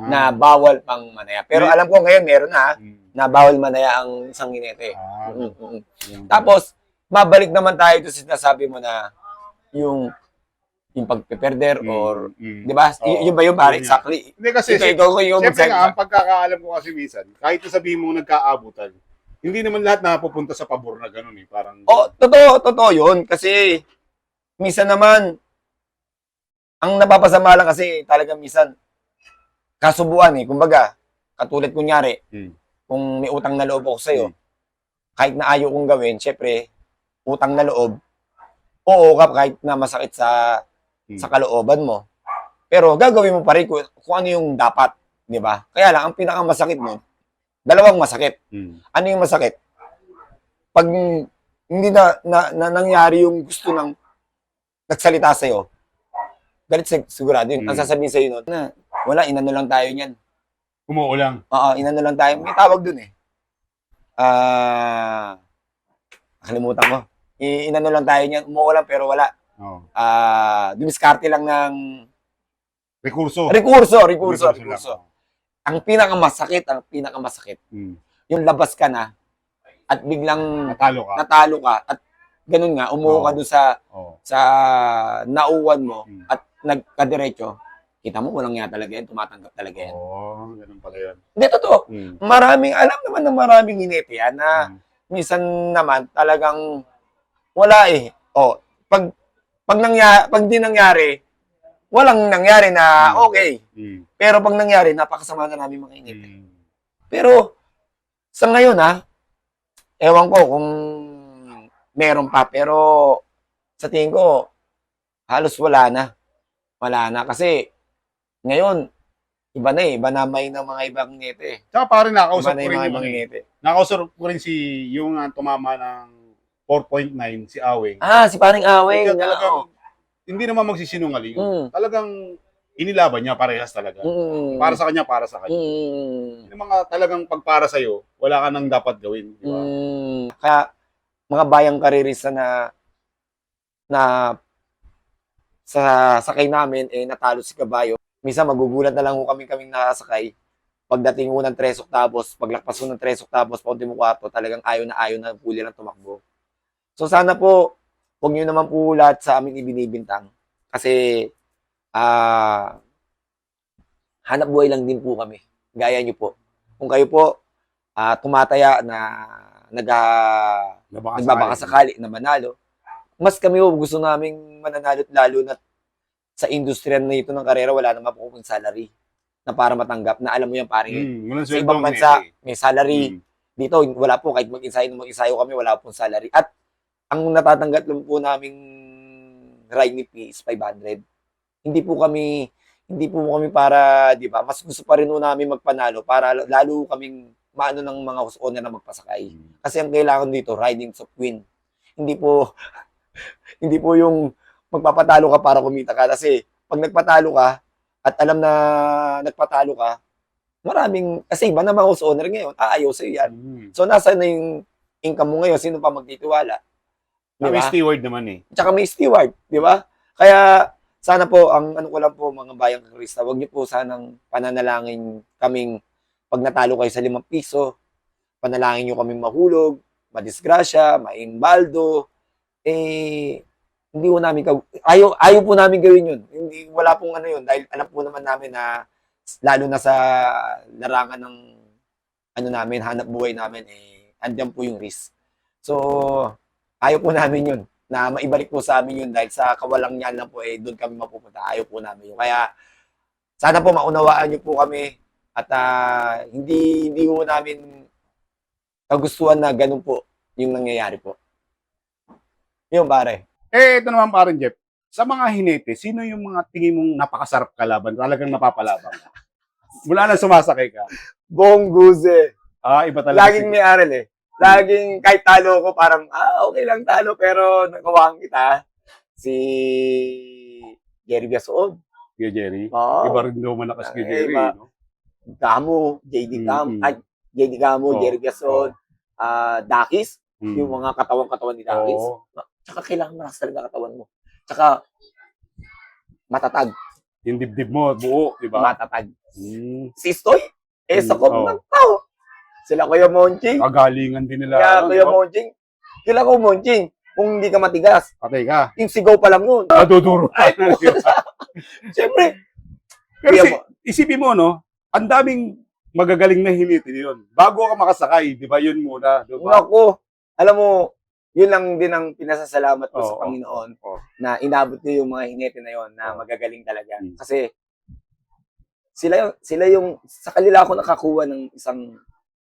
na bawal pang manaya. Pero May- alam ko ngayon meron na Mm. na bawal manaya ang isang inete. Ah, yung- Tapos, mabalik naman tayo to sa sinasabi mo na yung pagpe-perder or, di ba? Oo. Yun ba yun, pare? Yun yan. Exactly. Hindi kasi, Ikaw yung syempre nga, ang magsabi. pagkakaalam ko kasi minsan, kahit sabihin mo nagkaabutan, hindi naman lahat napupunta sa pabor na gano'n eh. Parang, Oh, totoo yun. Kasi, minsan naman, ang napapasama lang kasi talaga minsan, kasubuan eh. Kumbaga, katulad kunyari, kung may utang na loob ako sa'yo, kahit na ayaw kong gawin, syempre, utang na loob, oo ka kahit na masakit sa kalooban mo. Pero gagawin mo pa rin kung ano yung dapat, di ba? Kaya lang, ang pinakamasakit mo, dalawang masakit. Ano yung masakit? Pag hindi na nangyari yung gusto ng nagsalita sa'yo, galit sigurado yun. Ang sasabihin sa'yo nun, na, wala, inano lang tayo niyan. umuulang. Oo, inano lang tayo. May tawag dun eh. Nakalimutan ko. Inano lang tayo niyan. Umuulan pero wala. Oh. Dumiskarte lang ng Rekurso. Rekurso. lang. Ang pinakamasakit, yung labas ka na at biglang Natalo ka. natalo ka at ganun nga, umuho ka Oo. doon sa Oh. nauwan mo Mm. at nagkadiretso, kita mo walang nga talaga yan, tumatanggap talaga yan. Oh, ganun pala yun. Hindi, totoo. Alam naman ng maraming inete yan na minsan naman talagang wala eh. O, pag di nangyari, walang nangyari na okay. Pero pag nangyari, napakasama na namin mga inete. Pero, sa ngayon ewan ko kung meron pa, pero sa tingin ko, halos wala na. Wala na. Kasi, ngayon, iba na may ng mga ibang inete eh. Tsaka parang Iba nakausap na ko yung rin mga yung ibang inete. nakausap ko rin yung tumama ng 4.9, si Aweng. Si paring Aweng. Kaya talagang, hindi naman magsisinungaling. Talagang inilaban niya parehas talaga. Para sa kanya, para sa kanya. Yung mga talagang pagpara sa'yo, wala ka nang dapat gawin. Di ba? Kaya, mga bayang karirista na sa sakay namin, natalo si Kabayo. Minsan magugulat na lang ko kaming nakasakay. Pagdating ko ng 3 Octavos, paglakpas ko ng 3 Octavos, paunti mo kwarto, talagang ayaw na puli lang tumakbo. So sana po, huwag nyo naman po lahat sa amin ibinibintang. Kasi, hanap buhay lang din po kami. Gaya nyo po. Kung kayo po, tumataya na nagbabakasakali na manalo, mas kami gusto naming mananalo lalo na sa industriya na ito ng karera, wala naman po kung salary na para matanggap na alam mo yan paring sa ibang bansa may salary. Dito wala po, kahit mag-ensayo kami, wala pong salary. At ang natatanggap lang po naming ride fee is 500. Hindi po kami para, di ba, mas gusto pa rin namin magpanalo para lalo kaming maano ng mga owner na magpasakay. Kasi ang kailangan dito, riding of win. Hindi po yung magpapatalo ka para kumita ka. Kasi pag nagpatalo ka at alam na nagpatalo ka, kasi iba na mga house owner ngayon, ayaw sa'yo yan. So nasa na yung income mo ngayon, sino pa magtitiwala? Di May ba? steward naman eh. Tsaka may steward, di ba? Kaya, sana po, ang ano ko lang po, mga bayang Krista, wag niyo po sanang pananalangin kaming pag natalo kayo sa 5 piso, panalangin niyo kaming mahulog, madisgrasya, maimbaldo, hindi po namin, ayaw po namin gawin yun. Hindi, wala pong ano yun, dahil alam po naman namin na, lalo na sa larangan ng, ano namin, hanap buhay namin, andyan po yung risk. So, ayaw po namin yun, na maibalik po sa amin yun, dahil sa kawalang niyan lang po, doon kami mapupunta. Ayaw po namin yun. Kaya, sana po maunawaan niyo po kami, at hindi po namin kagustuhan na ganun po yung nangyayari po. Yun, pare. Ito naman parang Jeff, sa mga hinete, sino yung mga tingin mong napakasarap kalaban, talagang napapalabang ka? Mula na sumasakay ka. Bong Guze. Iba talaga. Laging may aral eh. Laging, kahit talo ko, parang, okay lang talo, pero nakawang kita. Si Jerry Biasood. Kaya Jerry. Oo. Iba rin daw malakas kay Jerry. Iba. No? Camo, JD Camo, JD Camo, Oo. Jerry Biasood, Dakis, Mm. yung mga katawan ni Dakis. Oo. Tsaka kailangan malakas talaga katawan mo. Tsaka, matatag. Yung dibdib mo, buo, di ba? Matatag. Mm. Si Stoy, sa Oo. kop ng tao. Sila Kuya Monching. Kagalingan din nila. Kaya ano, Kuya di ba? Monching, kila ko Monching, kung hindi ka matigas, Patay ka. yung sigaw pa lang nun. Naduduro ka. Siyempre, Pero Kuya isipin mo, no? Ang daming magagaling na hinitin yun. Bago ka makasakay, di ba? Yun muna. Di ba? Naku, alam mo, yun lang din ang pinasasalamat ko sa Oo. Panginoon Oo. na inabot niyo yung mga hinete na yon na Oo. magagaling talaga. Mm. Kasi sila yung sa kanila ako nakakuha ng isang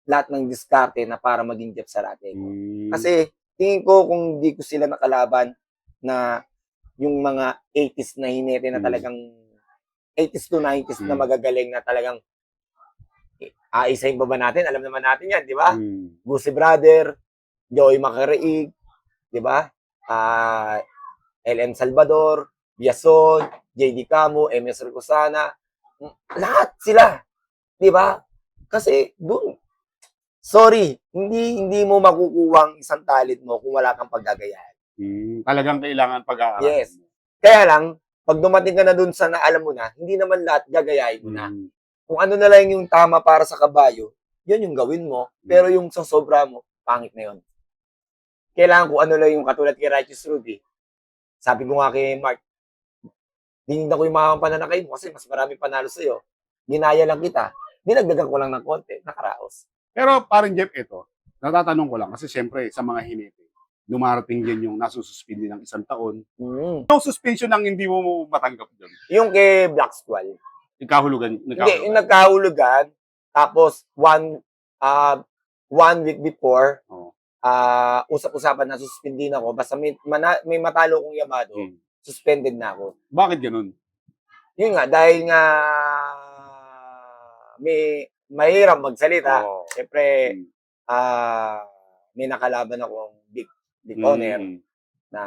lahat ng diskarte na para maging Jeff Sarate. Mm. Kasi tingin ko kung di ko sila nakalaban na yung mga 80s na hinete na Mm. talagang 80s to 90s na Mm. magagaling na talagang aisahin pa ba natin? Alam naman natin yan, di ba? Mm. Busi Brother, Joey Macaraig, di ba? LM Salvador, Biason, JD Camo, MS Ricosana, lahat sila. Di ba? Kasi doon, sorry, hindi mo makukuha ang isang talent mo kung wala kang paggagayahan. Mm. Talagang kailangan pag-aaralan. Yes. Kaya lang, pag dumating ka na doon sa naalam mo na, hindi naman lahat gagayahin mo na. Mm. Kung ano na lang yung tama para sa kabayo, yun yung gawin mo. Pero yung sa sobra mo, pangit na yun. Kailangan kung ano lang yung katulad kay Righteous Rudy. Sabi ko nga kay Mark, dinignan ko yung mga pananakay mo kasi mas marami panalo sa'yo. Ginaya lang kita. Dinagdagan ko lang ng konti, nakaraos. Pero parang Jeff, ito, natatanong ko lang kasi syempre sa mga hinete, dumarating din yung nasususpindi ng 1 taon. Yung suspension ang hindi mo matanggap doon. Yung kay Black Squall. Nagkahulugan. Hindi, yung nagkahulugan, tapos one week before, Oo. usap-usapan na suspendin ako. Basta may matalo kong Yamado, suspended na ako. Bakit ganun? Yun nga, dahil nga may mahirap magsalita. Oo. Siyempre, Mm. may nakalaban akong big honor Mm. na,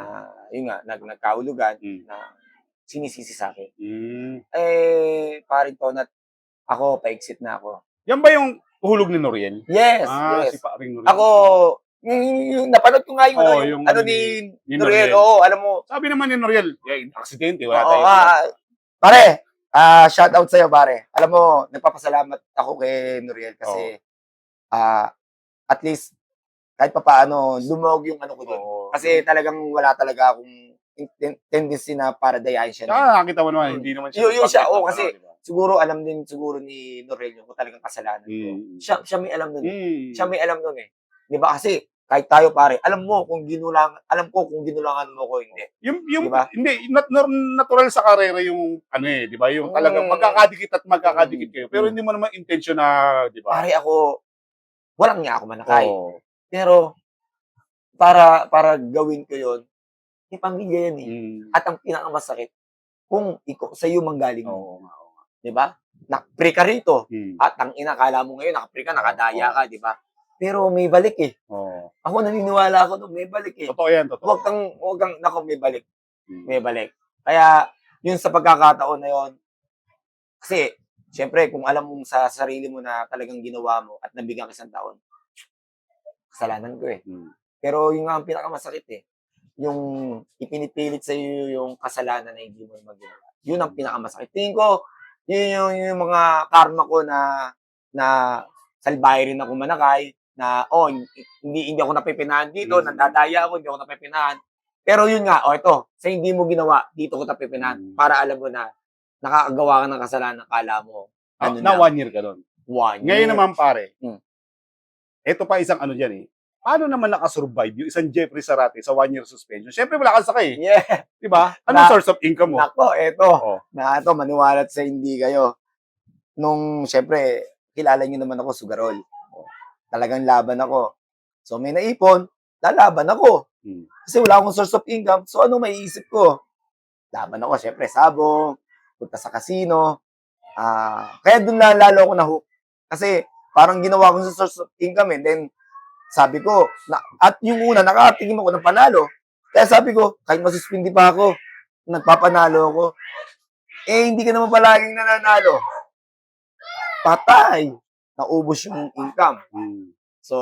yun nga, nagkahulugan Mm. na sinisisi sa akin. Mm. Paring Tonat, ako, pa-exit na ako. Yan ba yung hulog ni Noriel? Yes, Si yes. paring Noriel. Ako, yung napanood ko nga yung, Oo, yung yung ano ni ni Noriel. Noriel. Oo, alam mo. Sabi naman ni Noriel, aksidente, wala Oo, tayo. pare, shout out sa'yo, pare. Alam mo, nagpapasalamat ako kay Noriel kasi at least kahit pa paano, lumawag yung ano ko doon. Oo. Kasi talagang wala talaga akong tendency na para dayain siya. Tsaka nakita mo naman, hindi naman siya. Yun siya, oo, bakit na- kasi diba? siguro alam din siguro ni Noriel yung kung talagang kasalanan ko. Siya may alam nun. Siya may alam nun eh. 'Di ba? Kasi kahit tayo pare, alam ko kung ginulangan mo ko hindi. Yung Diba? hindi natural sa karera yung ano di ba? Yung talagang magkakadikit kayo. Pero hindi mo naman intention na, di ba? Pare ako, walang niya ako manakay. Oo. Pero para gawin ko 'yon, may pamilya yan eh. At ang pinakamasakit, kung sa iyo manggaling mo. Oo nga. 'Di ba? Nakapre ka rito. Mm. At ang inakala mo ngayon, nakapre ka, nakadaya ka, 'di ba? Pero may balik eh. Oo. Ako naniniwala ako may balik eh. Totoo yan, totoo. Huwag kang, may balik. Mm. May balik. Kaya, yun sa pagkakataon na yun, kasi, syempre, kung alam mo sa sarili mo na talagang ginawa mo at nabigyan ka 1 taon, kasalanan ko eh. Mm. Pero yun nga ang pinakamasakit eh. yung ipinipilit sa iyo yung kasalanan na hindi mo magawa. Yun ang pinakamasakit. Tingin ko, yung mga karma ko na salbahe rin ako manakay, na, hindi ako napipinahan dito, nandadaya ako, hindi ako napipinahan. Pero yun nga, ito, sa hindi mo ginawa, dito ko napipinahan, para alam mo na, nakakagawa ka ng kasalanan, kala mo, Na 1 year ka doon. 1 Ngayon year. naman pare, Hmm. ito pa isang ano dyan eh. Paano naman nakasurvive yung isang Jeffrey Zarate sa 1 year suspension? Siyempre wala kang sakay eh. Yeah. Di ba? Anong Na- source of income mo? Nako, eto. Oh. Maniwalat sa hindi kayo. Nung, syempre, kilala niyo naman ako, Sugarol. Talagang laban ako. So, may naipon, lalaban ako. Hmm. Kasi wala akong source of income. So, ano maiisip ko? Laban ako, syempre, sabong, punta sa casino. Kaya dun na lalo ako na-hook. Kasi, parang ginawa ko sa source of income and then, sabi ko, at yung una, nakatingin ako ng panalo. Kaya sabi ko, kahit masuspindi pa ako, nagpapanalo ako. Hindi ka naman palaging nananalo. Patay. Naubos yung income. So,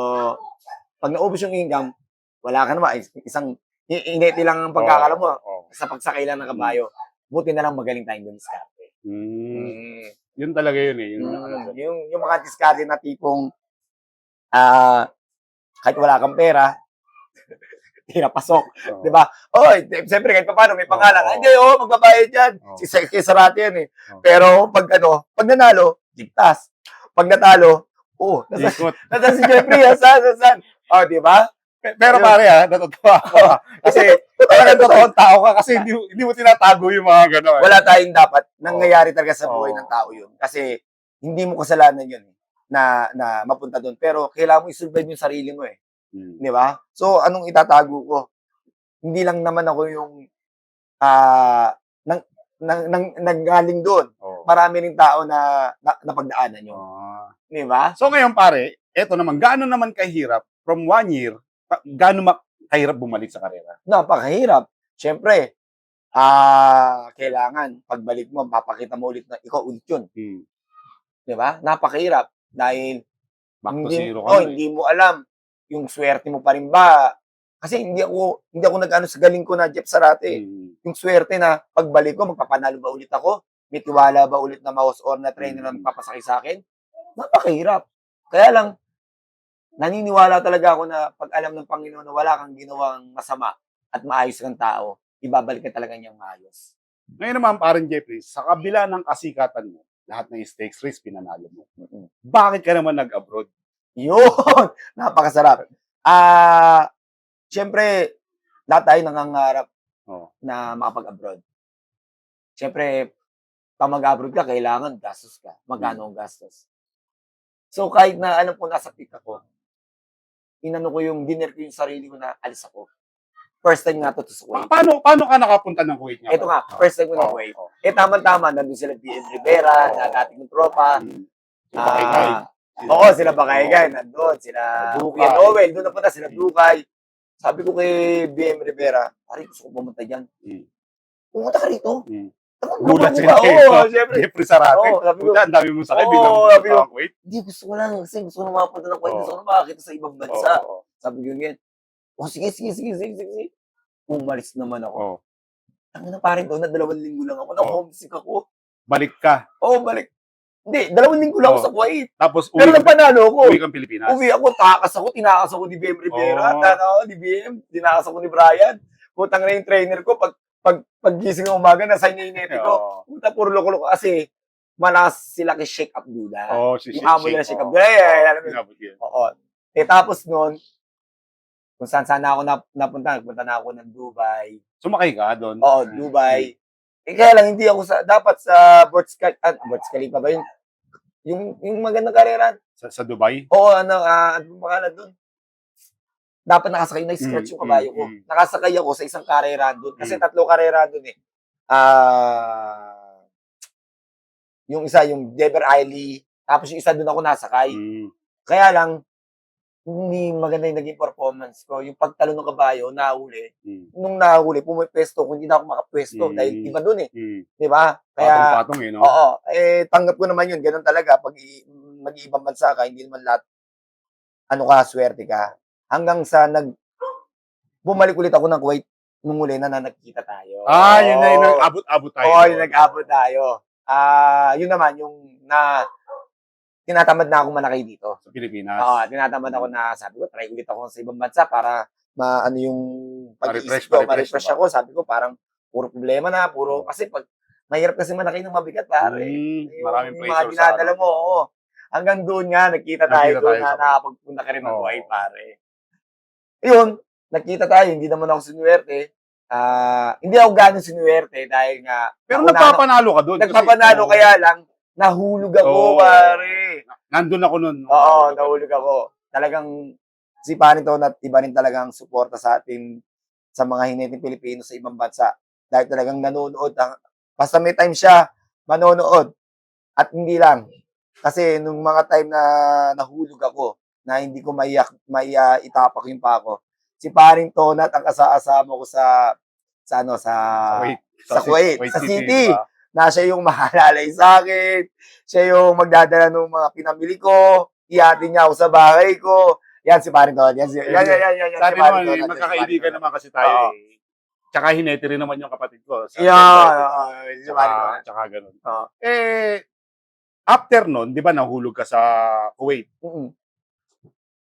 pag naubos yung income, wala ka naman. Isang, ineti lang ang pagkakala mo sa pagsakay lang ng kabayo. Buti na lang magaling tayong dumiskarte. Yun talaga yun eh. Yung mga diskarte na tipong, kahit wala kang pera, pinapasok. Di ba? Siyempre, kahit pa paano, may pangalan. Hindi, magbabayad yan. Si Zarate yan eh. Pero, pag nanalo, ligtas. Pag natalo, nasa si Jeffrey, saan? Di ba? Pero pare natutuwa ako. Kasi talagang totoong tao ka kasi hindi mo tinatago yung mga gano'n. Wala tayong dapat nangyayari talaga sa buhay ng tao yun. Kasi hindi mo kasalanan yun na mapunta doon. Pero kailangan mo i-survive yung sarili mo eh. Di ba? So, anong itatago ko? Hindi lang naman ako yung nanggaling doon. Marami rin tao na napagdaanan yun. Di ba? So ngayon pare, eto naman, gaano naman kahirap from 1 year, gaano kahirap bumalik sa karera? Napakahirap. Siyempre, kailangan pagbalik mo, mapakita mo ulit na ikaw ulit yun. Di ba? Napakahirap. Dahil Back to zero ka. hindi mo alam yung swerte mo pa rin ba. Kasi hindi ako nag-ano sa galing ko na Jeff Zarate. Yung swerte na pagbalik ko, magpapanalo ba ulit ako? May tiwala ba ulit na mouse or na trainer na magpapasakay sa akin? Napakahirap. Kaya lang, naniniwala talaga ako na pag alam ng Panginoon na wala kang ginawang masama at maayos kang tao, ibabalik ka talaga niyang maayos. Ngayon naman, parang Jeffrey, sa kabila ng kasikatan mo, lahat ng stakes race, pinanalo mo. Bakit ka naman nag-abroad? Yun! Napakasarap. Siyempre, lahat tayo nangangarap na makapag-abroad. Siyempre, pag mag-abroad ka, kailangan gastos ka. Magkano ang gastos? So, kahit na alam ko nasa peak ako, inano ko yung dinner ko yung sarili ko na alis ako. First time nga to sa Kuwait. Paano ka nakapunta ng Kuwait nga? Ito nga, first time ko ng Kuwait. Tama-tama, nandun sila BM Rivera, na dating kong tropa. Sila Bakaygay, nandun. Sila Kuya Noel, doon napunta sila Dukay. Sabi ko kay BM Rivera, pare, gusto ko pumunta dyan. Pumunta ka rito. Gulat sila Siyempre. Jeffrey Zarate. Sabi ko, ang dami mong sakay, biglang pumunta ng Kuwait. hindi, gusto ko lang. Kasi gusto ko na makapunta ng Kuwait. Gusto ko na makakita sa ibang bansa. Sabi ko yun. Sige. Umalis naman ako. Ang na parang doon na 2 linggo lang ako. Na-homesick ako. Balik ka. Balik. Hindi, 2 linggo lang ako sa Kuwait. Tapos Pero nagpanalo ako. uwi kang Pilipinas. Uwi ako, tinakas ako ni BM Rivera. Ni BM, tinakas ako ni Brian. Putang na yung trainer ko. Pag gising ng umaga, nasa niya yung neti ko. Puta, puro loko-loko. Kasi, malakas sila kay Sheikh Abdullah. Yung amo nila Sheikh Abdullah. Tapos noon, kung saan ako napunta na ako ng Dubai. Sumakay ka doon? Dubai. Kaya lang, hindi ako dapat sa Burj Khalifa ba yun? Yung magandang karera. Sa Dubai? Ano pangalan doon? Dapat nakasakay na scratch yung kabayo ko. Nakasakay ako sa isang karera doon. Kasi 3 karera doon eh. Yung isa, yung Deber Iley. Tapos yung isa doon ako nasakay. Kaya lang, hindi maganda yung naging performance ko. Yung pagtalo ng kabayo, nahuli. Nung nahuli, pumipwesto ko, hindi na ako makapwesto. Dahil iba doon eh. Di ba? Kaya, patong eh, no? Tanggap ko naman yun. Ganun talaga. Pag mag-iibang bansa ka, hindi naman lahat, swerte ka. Hanggang sa bumalik ulit ako ng Kuwait. nung huli na nagkita tayo. Yun na yun. Abot-abot tayo. Oo, yung nag-abot tayo. Yun naman, yung na tinatamad na akong manakay dito. Sa Pilipinas. Oo, tinatamad ako na sabi ko, try ulit ako sa ibang bansa para maano yung Ma-refresh, pag-iisip ko, ma-refresh, ma-refresh diba? ako. Sabi ko, parang puro problema na, kasi pag mahirap kasi manakay ng mabigat, pare. Maraming Yung mga pressure dinadala mo, oo. Hanggang doon nga, nagkita tayo Nagkita doon tayo na sa nakapagpunta ka rin ng Oo. Kuwait, pare. Yun, nagkita tayo, hindi naman ako sinuwerte. Hindi ako gano'ng sinuwerte dahil nga, Pero nauna- nagpapanalo ka doon. nagpapanalo kaya lang, nahulog ako, Oo. pare. Nandun ako nun. Oo, nahulog ako. Talagang, si Panito at iba rin talagang suporta sa atin sa mga hiniting Pilipino sa ibang bansa. Dahil talagang nanonood. Basta may time siya, manonood. At hindi lang. Kasi nung mga time na nahulog ako, na hindi ko itapak yung pako, si Paring Tonat ang kasama ko sa Kuwait, sa City. diba? Na siya yung mahalalay sa akin, siya yung magdadala ng mga pinamili ko, ihatid niya ako sa bahay ko. Yan si Paring Tonat. Yan. Sabi Si Paring naman, Tonat, magkakaibigan naman kasi tayo Oo. eh. Tsaka hinete rin naman yung kapatid ko. Sa Yan. Si Paring Tonat. Tsaka ganun. Oo. After nun, di ba nahulog ka sa Kuwait? Mm.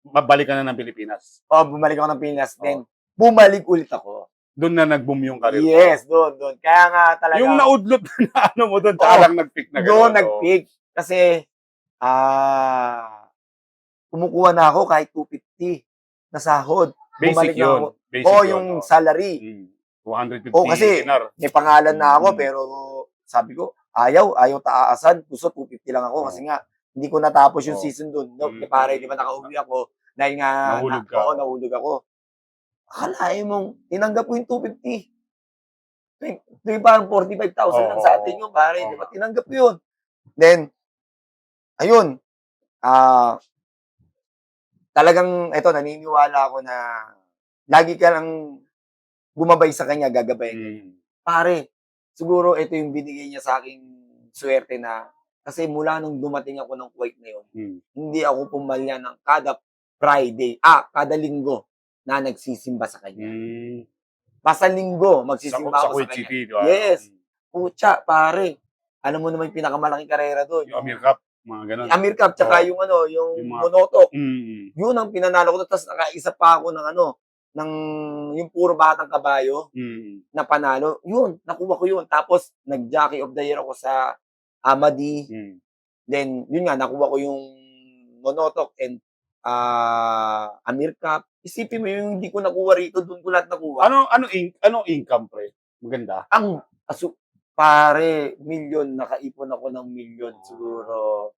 Babalik ka na ng Pilipinas. Bumalik ako ng Pinas. Then, bumalik ulit ako. Doon na nag-boom yung career mo. Yes, doon. Kaya nga talaga. Yung naudlot na ano mo doon, tsaka Oo. lang nag-pick na Doon ganun. nag-peak. Kasi, kumukuha na ako kahit 250 na sahod. Basic Bumalik na yun. ako. Basic Oo, yun, yung oo. salary. 250 Oo, kasi dinar. may pangalan na ako, Mm. pero sabi ko, ayaw taasan. Gusto 250 lang ako kasi nga, hindi ko natapos yung Oo. season doon. No? Mm. Pare, di ba nakauwi ako dahil nga, Nahulog ka. Oo, nahulog ako. Akalain mong, tinanggap ko yung 250. Ito yung parang 45,000 lang sa atin yun, pare. Oo Di ba? nga. Tinanggap ko yun. Then, ayun, talagang, eto, naniniwala ako na lagi ka lang gumabay sa kanya, gagabayin. Pare, siguro ito yung binigay niya sa aking swerte na kasi mula nung dumating ako ng Kuwait na yun, hindi ako pumalya ng kada kada linggo na nagsisimba sa kanya. Basta linggo, Sa magsisimba ako sa Kuwait kanya. City, di ba? Yes. Pucha, pare. Alam mo naman yung pinakamalaking karera doon. Yung Amir Cup, mga ganun. Amir Cup, tsaka Oo. yung Yung mga- Monotok. Mm. Yun ang pinanalo ko. Tapos nakaisa pa ako ng yung puro batang kabayo Mm. na panalo. Yun, nakuha ko yun. Tapos, nag-jockey of the year ako sa Amadi. Mm. Then, yun nga, nakuha ko yung Monotok and Amir Cup. Isipin mo yung hindi ko nakuha rito, doon ko lahat nakuha. Anong income, pre? Maganda. Pare, milyon, nakaipon ako ng milyon siguro.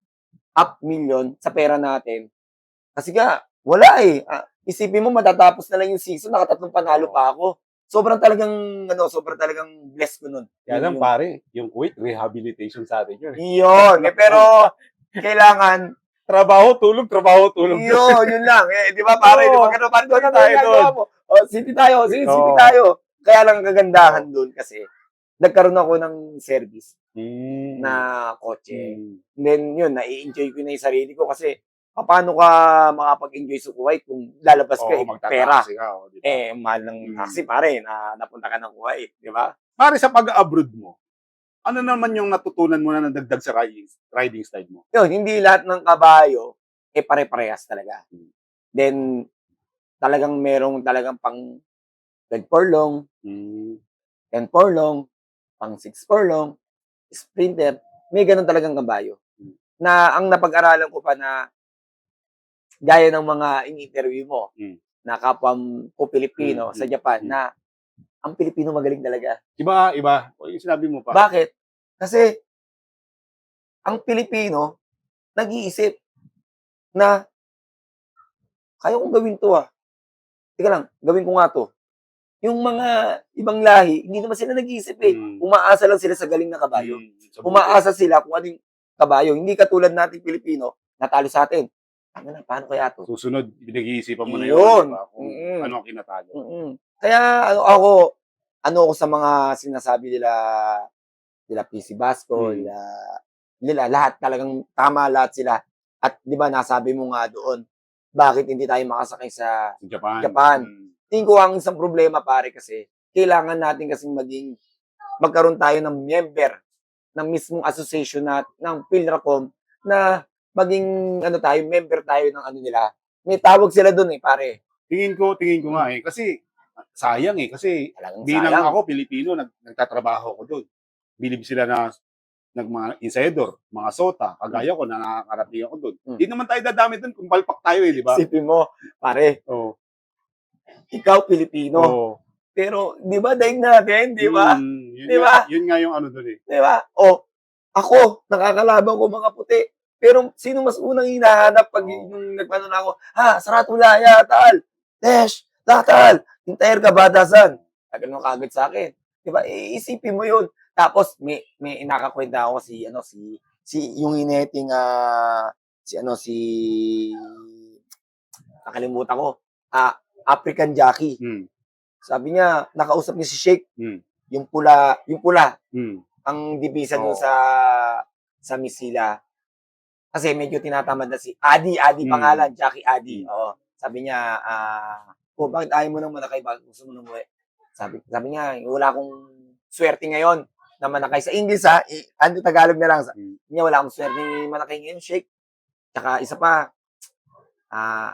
Up milyon sa pera natin. Kasi nga, wala eh. Isipin mo, matatapos na lang yung season, nakatatlong panalo pa ako. Sobrang talagang blessed ko nun. Kaya lang, Yun. pare, yung Kuwait, rehabilitation sa atin yun. Yun. Pero, kailangan, Trabaho, tulog. yun lang. Di ba, pare? Di ba, pare, doon na tayo doon. City tayo. City Oo. tayo. Kaya lang kagandahan doon kasi, nagkaroon ako ng service na kotse. Then, yun, nai-enjoy ko na yung sarili ko kasi, paano ka makapag-enjoy sa Kuwait kung lalabas ka, pera. Mahal ng taxi, pare, na napunta ka ng Kuwait, di ba? Pare, sa pag-abroad mo, ano naman yung natutunan mo na nadagdag sa riding style mo? Yun, hindi lahat ng kabayo, pare-parehas talaga. Then, talagang merong talagang pang 12 furlong, 10 furlong, pang 6 furlong, sprinter, may ganun talagang kabayo. Na ang napag-aralan ko pa na gaya ng mga in-interview mo na kapwa ko Pilipino sa Japan na ang Pilipino magaling talaga. Iba. O, yung sinabi mo pa. Bakit? Kasi ang Pilipino nag-iisip na kaya kong gawin to Teka lang, gawin ko nga to. Yung mga ibang lahi, hindi naman sila nag-iisip eh. Umaasa lang sila sa galing na kabayo. Umaasa sila kung anong kabayo. Hindi katulad nating Pilipino, natalo sa atin. Paano kaya to? Susunod, pinag-iisipan mo na Yun. yun. Diba? Kung ano ang kinatalo. Kaya ako sa mga sinasabi nila PC Basco, nila lahat talagang tama lahat sila. At di ba nasabi mo nga doon, bakit hindi tayo makasakay sa Sa Japan. Japan? Tingin ko ang isang problema pare kasi, kailangan natin kasing magkaroon tayo ng member ng mismong association ng Philracom na maging member tayo ng nila. May tawag sila doon pare. Tingin ko nga kasi sayang kasi Talagang bilang sayang. ako Pilipino nagtatrabaho ko doon. Bilib sila na mga insider, mga sota, kagaya ko na nakakarating ako doon. Hindi naman tayo dadami doon kung palpak tayo di ba? Isipin mo, pare, Oo. ikaw Pilipino. Oo. Pero, di ba, daig natin, di ba? Yun, Di ba? Yun nga yung doon Di ba? O, ako, nakakalaban ko mga puti. Pero, sino mas unang hinahanap pag yung nagpano na ako, Saratulaya, tal, Desh, tal, entire ka, batasan. Ganun kagad sa akin. Di ba? Iisipin mo yun. Tapos, may inakakwenta ako yung ineting, nakalimutan ko, African jockey. Sabi niya, nakausap niya si Sheikh, yung pula, ang divisa doon sa Misila. Kasi medyo tinatamad na si Adi pangalan, Jackie Adi. Oo. Sabi niya, bakit ayaw mo nang manakay, bakit gusto mo nang umuwi? Sabi niya, wala akong swerte ngayon na manakay sa English Tagalog na lang. Sabi niya, wala akong swerte manakay ngayon, Sheikh. Tsaka isa pa,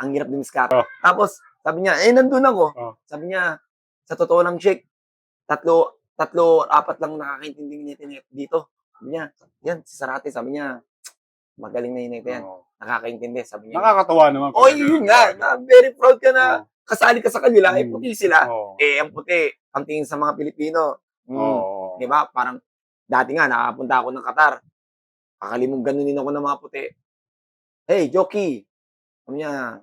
ang hirap din miskap. Tapos, sabi niya, nandun ako. Sabi niya, sa totoo lang, Sheikh, tatlo, apat lang nakakaintindi dito. Sabi niya, yan, si Sarate, sabi niya, magaling na yun yan. Nakakaintindi, sabi niya. Nakakatawa naman. Yun nga, very proud ka na kasali ka sa kanila, puti sila. Ang puti, ang tingin sa mga Pilipino. Di ba? Parang, dati nga, nakapunta ako ng Qatar. Kakalimong ganunin ako ng mga puti. Hey, Jockey. Sabi niya,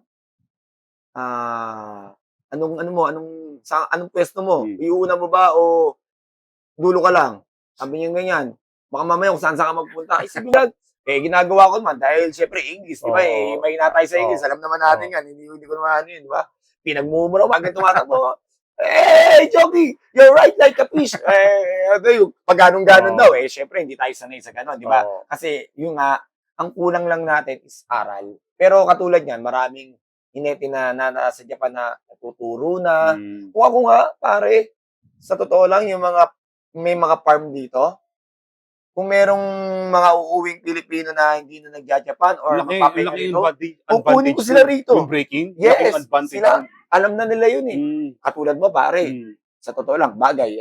anong pwesto mo? Iuna mo ba o dulo ka lang? Sabi niya ganyan. Baka mamaya kung saan ka magpunta. Sabi niya, ginagawa ko naman dahil syempre English, di ba? May natay sa English. Alam naman natin yan. Hindi ko naman yun, di ba? Pinagmumura, wag kang tumatakbo. Hey, Jockey, you're right like a fish. Pag ganun daw, syempre hindi tayo sanay sa ganon, di ba? Kasi yung ang kulang lang natin is aral. Pero katulad yan, maraming ineti na nasa Japan na natuturo na. Kung ako nga, pare, sa totoo lang, may mga farm dito, kung merong mga uuwing Pilipino na hindi na nagja-Japan or mapapay dito, kukunin ko sila rito. Yung breaking? Yes, sila, alam na nila yun Katulad mo, pare, sa totoo lang, bagay,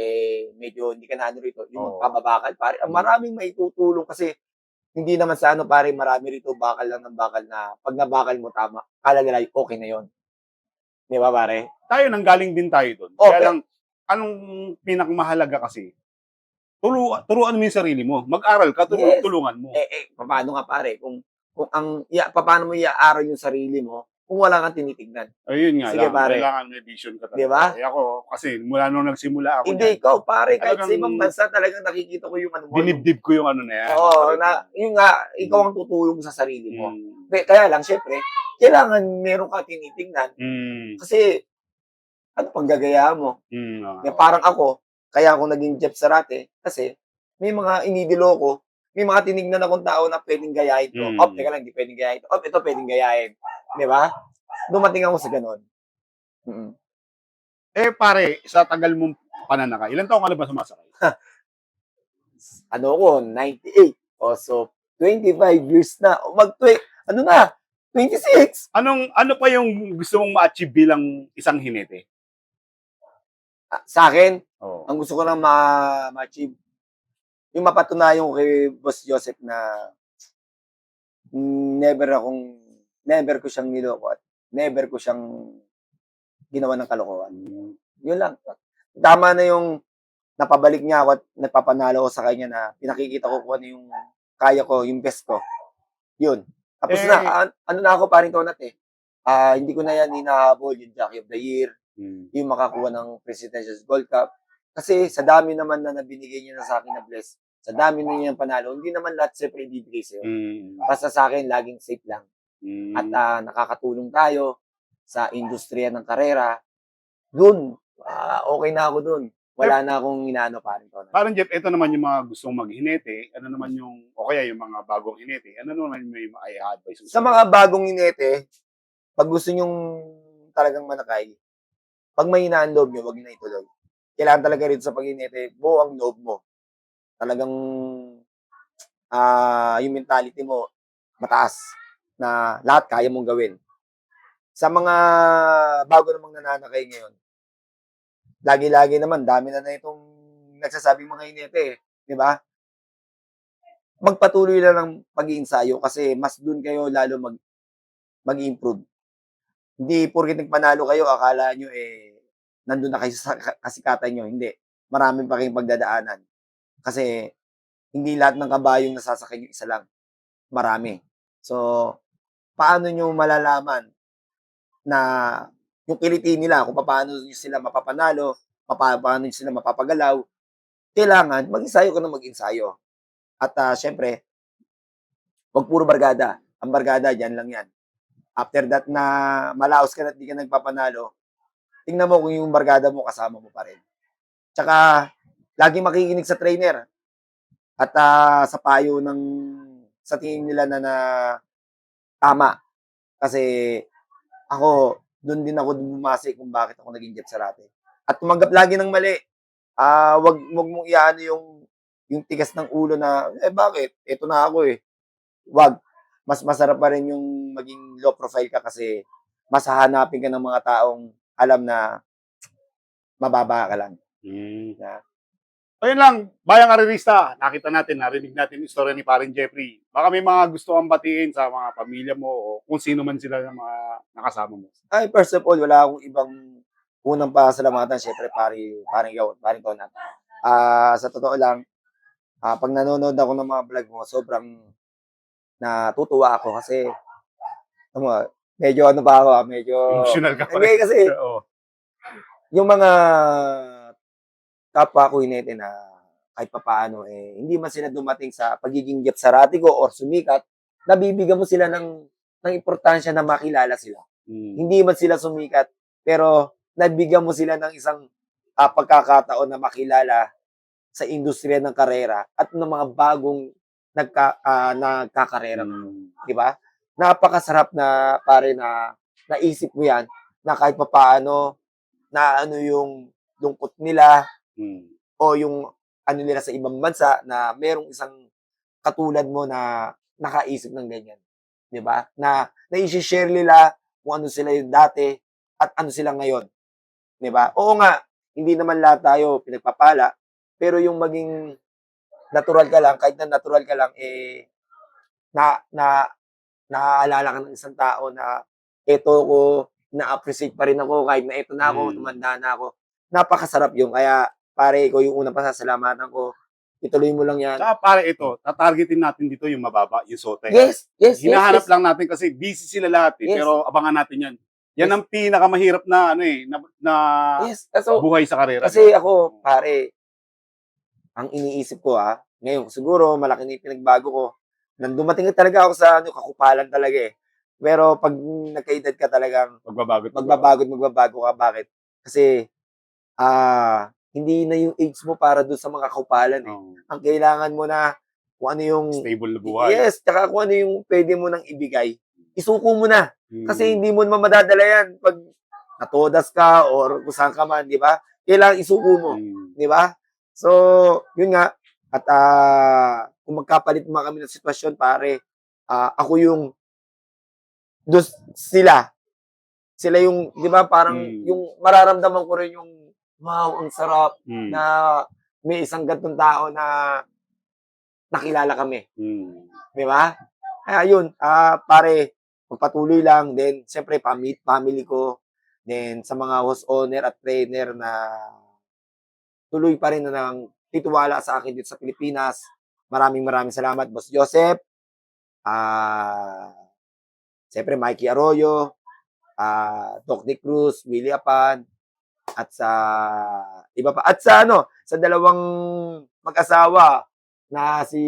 medyo hindi ka na rito, yung magpababakal, pare, maraming maitutulong kasi hindi naman sa pare, marami rito bakal lang ng bakal na pag nabakal mo tama, kalalay, okay na yon. Di ba, pare? Tayo, nanggaling din tayo doon. Kaya lang, anong pinakamahalaga kasi, turuan mo yung sarili mo. Mag-aral ka, tulungan mo. Paano nga, pare? Paano mo i-aaral yung sarili mo kung wala kang tinitignan? Ayun nga Sige, lang. pare. Kailangan may vision ka talaga. Di ba? Ako, kasi mula nung nagsimula ako Hindi, ikaw, pare, kahit talagang sa ibang bansa, talagang nakikita ko yung mo. dinibdib ko yung na yan. Yung nga, ikaw ang tutulong sa sarili mo. Kaya lang, syempre, kailangan meron ka tinitingnan. Kasi, ano pang gagayahan mo? Parang ako, kaya ako naging Jeff Sarate, kasi may mga inidilo ko, may mga tinignan akong tao na pwedeng gayahin to. Teka lang, hindi pwedeng gayahin to. Ito pwedeng gayahin. Di ba? Dumating ako sa ganon. Pare, sa tagal mong pananakay, ilan taong ka na ba sumasakay? 98. So, 25 years na. 26. Ano pa yung gusto mong ma-achieve bilang isang hinete? Sa akin, ang gusto ko lang ma-achieve, yung mapatunayan ko kay Boss Joseph na never ko siyang niloko at never ko siyang ginawa ng kalokohan. Yun lang. Tama na yung napabalik niya ako at nagpapanalo ko sa kanya na pinakikita ko kung ano yung kaya ko, yung best ko. Yun. Tapos na ako paring Tonat hindi ko na yan hinahabol yung Jockey of the Year, yung makakuha ng Presidential Gold Cup. Kasi sa dami naman na nabinigay niya na sa akin na bless, sa dami na niya panalo, hindi naman lahat siyempre ibibigay sa'yo. Basta sa akin, laging safe lang. At nakakatulong tayo sa industriya ng karera. Dun, okay na ako dun. Wala na akong inaano parin to. Parang Jeff, ito naman yung mga gustong maghinete, ano naman yung, o kaya yung mga bagong hinete, ano naman yung may advice? Sa mga bagong hinete, pag gusto nyong talagang manakay, pag may hinaan loob nyo, huwag nyo na ituloy. kailangan talaga rin sa pag-iinete, buo ang loob mo. Talagang, yung mentality mo, mataas, na lahat kaya mong gawin. Sa mga bago namang nananakay ngayon, lagi-lagi naman, dami na itong nagsasabing mga inete, di ba? Magpatuloy lang ng pag-iinsayo kasi mas dun kayo lalo mag-improve. Hindi porket nagpanalo kayo, akala nyo nandun na kayo sa kasikatan nyo. Hindi. Marami pa kayong pagdadaanan. Kasi hindi lahat ng kabayong nasasakyan yung isa lang. Marami. So, paano nyo malalaman na yung kiliti nila, kung paano nyo sila mapapanalo, paano nyo sila mapapagalaw, kailangan mag-ensayo ka na mag-ensayo. At syempre, wag puro barkada. Ang barkada, dyan lang yan. After that na malaos ka na at di ka nagpapanalo, tingnan mo kung yung barkada mo kasama mo pa rin. Tsaka, lagi makikinig sa trainer. At sa payo sa tingin nila na tama. Kasi ako, doon din ako bumase kung bakit ako naging jet sarate. At tumanggap lagi ng mali. Wag mong iano yung tigas ng ulo na, bakit? Ito na ako Wag. Mas masarap pa rin yung maging low profile ka kasi mas hahanapin ka ng mga taong alam na mababa ka lang. Na, Ayun lang, bayang arirista, nakita natin, narinig natin yung story ni Parin Jeffrey. Baka may mga gusto kang batiin sa mga pamilya mo o kung sino man sila ng mga nakasama mo. first of all, wala akong ibang unang pasalamatan. Siyempre, paring Tonat. Sa totoo lang, pag nanonood ako ng mga vlog mo, sobrang natutuwa ako kasi medyo ano pa ako, medyo Emotional ka pa hindi rin. kasi Oo. yung mga kapwa ko hinete na kahit papaano hindi man sila dumating sa pagiging jet sarati ko or sumikat, nabibigyan mo sila ng importansya na makilala sila. Hindi man sila sumikat, pero nabigyan mo sila ng isang pagkakataon na makilala sa industriya ng karera at ng mga bagong nagkakarera. Di ba? Napakasarap na pare na naisip mo yan na kahit papaano na ano yung lungkot nila o yung ano nila sa ibang bansa na merong isang katulad mo na nakaisip ng ganyan. Di ba? Na i-share nila kung ano sila yung dati at ano sila ngayon. Di ba? Oo nga, hindi naman lahat tayo pinagpapala, pero yung maging natural ka lang, kahit na natural ka lang, naaalala ka ng isang tao na eto ko, na-appreciate pa rin ako, kahit na eto na ako, tumanda na ako. Napakasarap yung, kaya pare, ikaw yung unang pasasalamatan ko. Ituloy mo lang yan. Tsaka pare ito, tatargetin natin dito yung mababa, yung sote. Yes. Hinahanap lang natin kasi busy sila lahat Yes. pero abangan natin yan. Yan ang pinakamahirap na Yes. So, buhay sa karera. kasi ako, pare, ang iniisip ko ngayon, siguro, malaki na yung pinagbago ko. Nang dumating talaga ako sa kakupalan talaga Pero pag nagkaedad ka talagang magbabago ka. Bakit? Kasi, hindi na yung age mo para doon sa mga kakupalan Ang kailangan mo na kung ano yung stable na buhay. Yes, tsaka kung ano yung pwede mo nang ibigay. Isuko mo na. Kasi hindi mo naman madadala yan pag natodas ka or kung saan ka man, di ba? Kailangan isuko mo. Di ba? So, yun nga. At kung magkapalit mo kami ng sitwasyon, pare, ako yung sila yung, di ba, parang yung mararamdaman ko rin yung wow, ang sarap na may isang gantong tao na nakilala kami. Di ba? Kaya yun, pare, magpatuloy lang. Then, siyempre, family ko. Then, sa mga host owner at trainer na tuloy pa rin na tituwala sa akin dito sa Pilipinas. Maraming salamat, Boss Joseph. Siyempre, Mikey Arroyo, Doc De Cruz, Willie Apan, at sa iba pa. At sa sa dalawang mag-asawa na si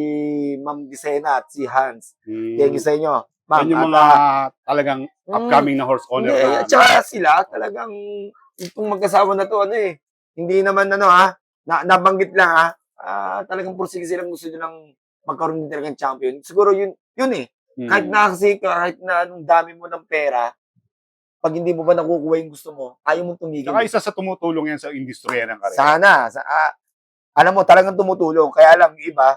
Ma'am Gisena at si Hans. Thank you sa inyo. Ma'am, Yan yung mga talagang upcoming na horse owner. At saka sila, talagang itong mag-asawa na to, hindi naman nabanggit lang talagang pursige silang gusto nilang magkaroon din talagang champion. Siguro yun Kahit na kasi, kahit na anong dami mo ng pera, pag hindi mo ba nakukuha yung gusto mo, ayaw mong tumigil. Saka isa sa tumutulong yan sa industriya ng karera. Sana. Alam mo, talagang tumutulong. Kaya lang, yung iba,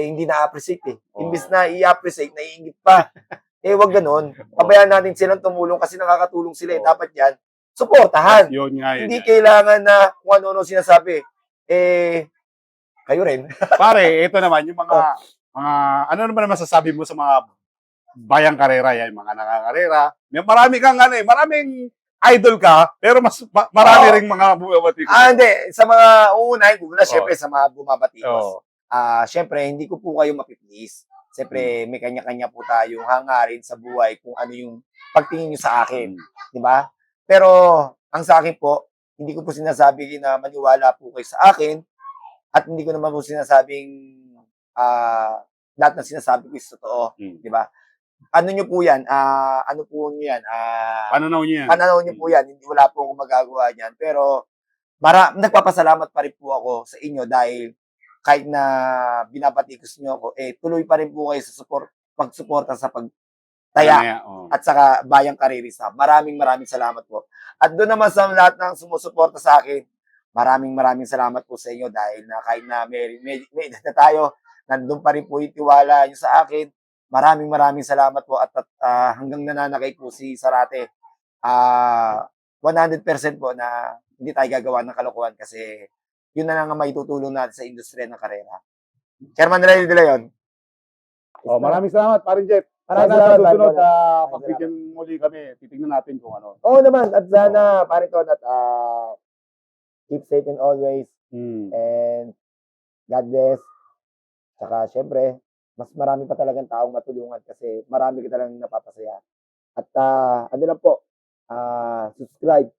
hindi na-appreciate eh. Oo. Imbis na i-appreciate, naiingit pa. Wag ganun. Pabayaan natin silang tumulong kasi nakakatulong sila eh. Oo. Dapat yan, suportahan. Yun nga yun. Hindi kailangan na kung ano-ano sinasabi. Kayo rin. Pare, ito naman, yung mga, ano naman masasabi mo sa mga bayang karera yan, mga nakakarera. May marami kang maraming idol ka, pero marami Oo. ring mga bumabati ko. Hindi. Sa mga uunahin ko, syempre sa mga bumabatikos. Oo. Syempre, hindi ko po kayo mapiplease. Syempre, may kanya-kanya po tayong hangarin sa buhay kung ano yung pagtingin nyo sa akin. Di ba? Pero, ang sa akin po, hindi ko po sinasabi na maniwala po kayo sa akin at hindi ko naman po sinasabing lahat ng sinasabi ko is totoo. Di ba? Ano nyo po yan? Ano po nyo yan? Pananaw niyo yan. Pananaw nyo po yan. Hindi, wala po akong magagawa niyan. Pero, nagpapasalamat pa rin po ako sa inyo dahil kahit na binabatikos nyo ako, tuloy pa rin po kayo sa pagsuporta sa pagtaya Oo. at saka bayang karirista. Maraming salamat po. At doon naman sa lahat ng sumusuporta sa akin, maraming salamat po sa inyo dahil na kahit na may edad na tayo, nandun pa rin po yung tiwala nyo sa akin. Maraming salamat po at hanggang nananakay po si Sarate. 100% po na hindi tayo gagawa ng kalokohan kasi yun na lang ang maitutulong natin sa industriya ng karera. Chairman Rene De Leon. Oh, maraming salamat, Parin Jeff. Maraming Sana salamat, sa susunod, Parin. pagbigyan muli kami, titignan natin kung ano. Oo naman, at sana, Pariton, at keep safe and always, and God bless. Saka, syempre, mas marami pa talagang taong matulungan kasi marami ka talagang napapasaya. At ano lang po, subscribe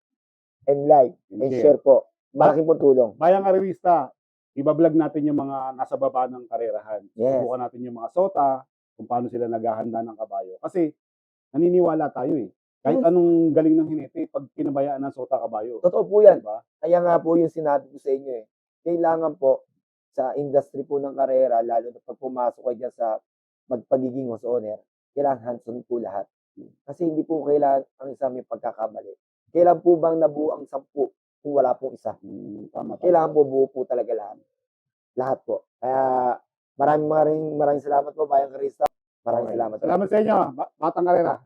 and like and share po. Malaking pong tulong. Bayang karerista, ibablog natin yung mga nasa baba ng karerahan. Yes. Subukan natin yung mga sota, kung paano sila naghahanda ng kabayo. Kasi, naniniwala tayo eh. Kahit anong galing ng hiniti, pag pinabayaan ng sota kabayo. Totoo po yan. Diba? Kaya nga po yung sinabi ko sa inyo eh. Kailangan po sa industry po ng karera, lalo na pag pumasok kayo dyan sa magpagiging host owner, kailangan hands-on po lahat. Kasi hindi po kailangan ang isa may pagkakamali. Kailan po bang nabuo ang 10 kung wala pong isa? Tama. Kailangan po buo po talaga lahat. Lahat po. Kaya maraming salamat po, Bayang Karista. Maraming salamat. Salamat sa inyo, Batang Karera.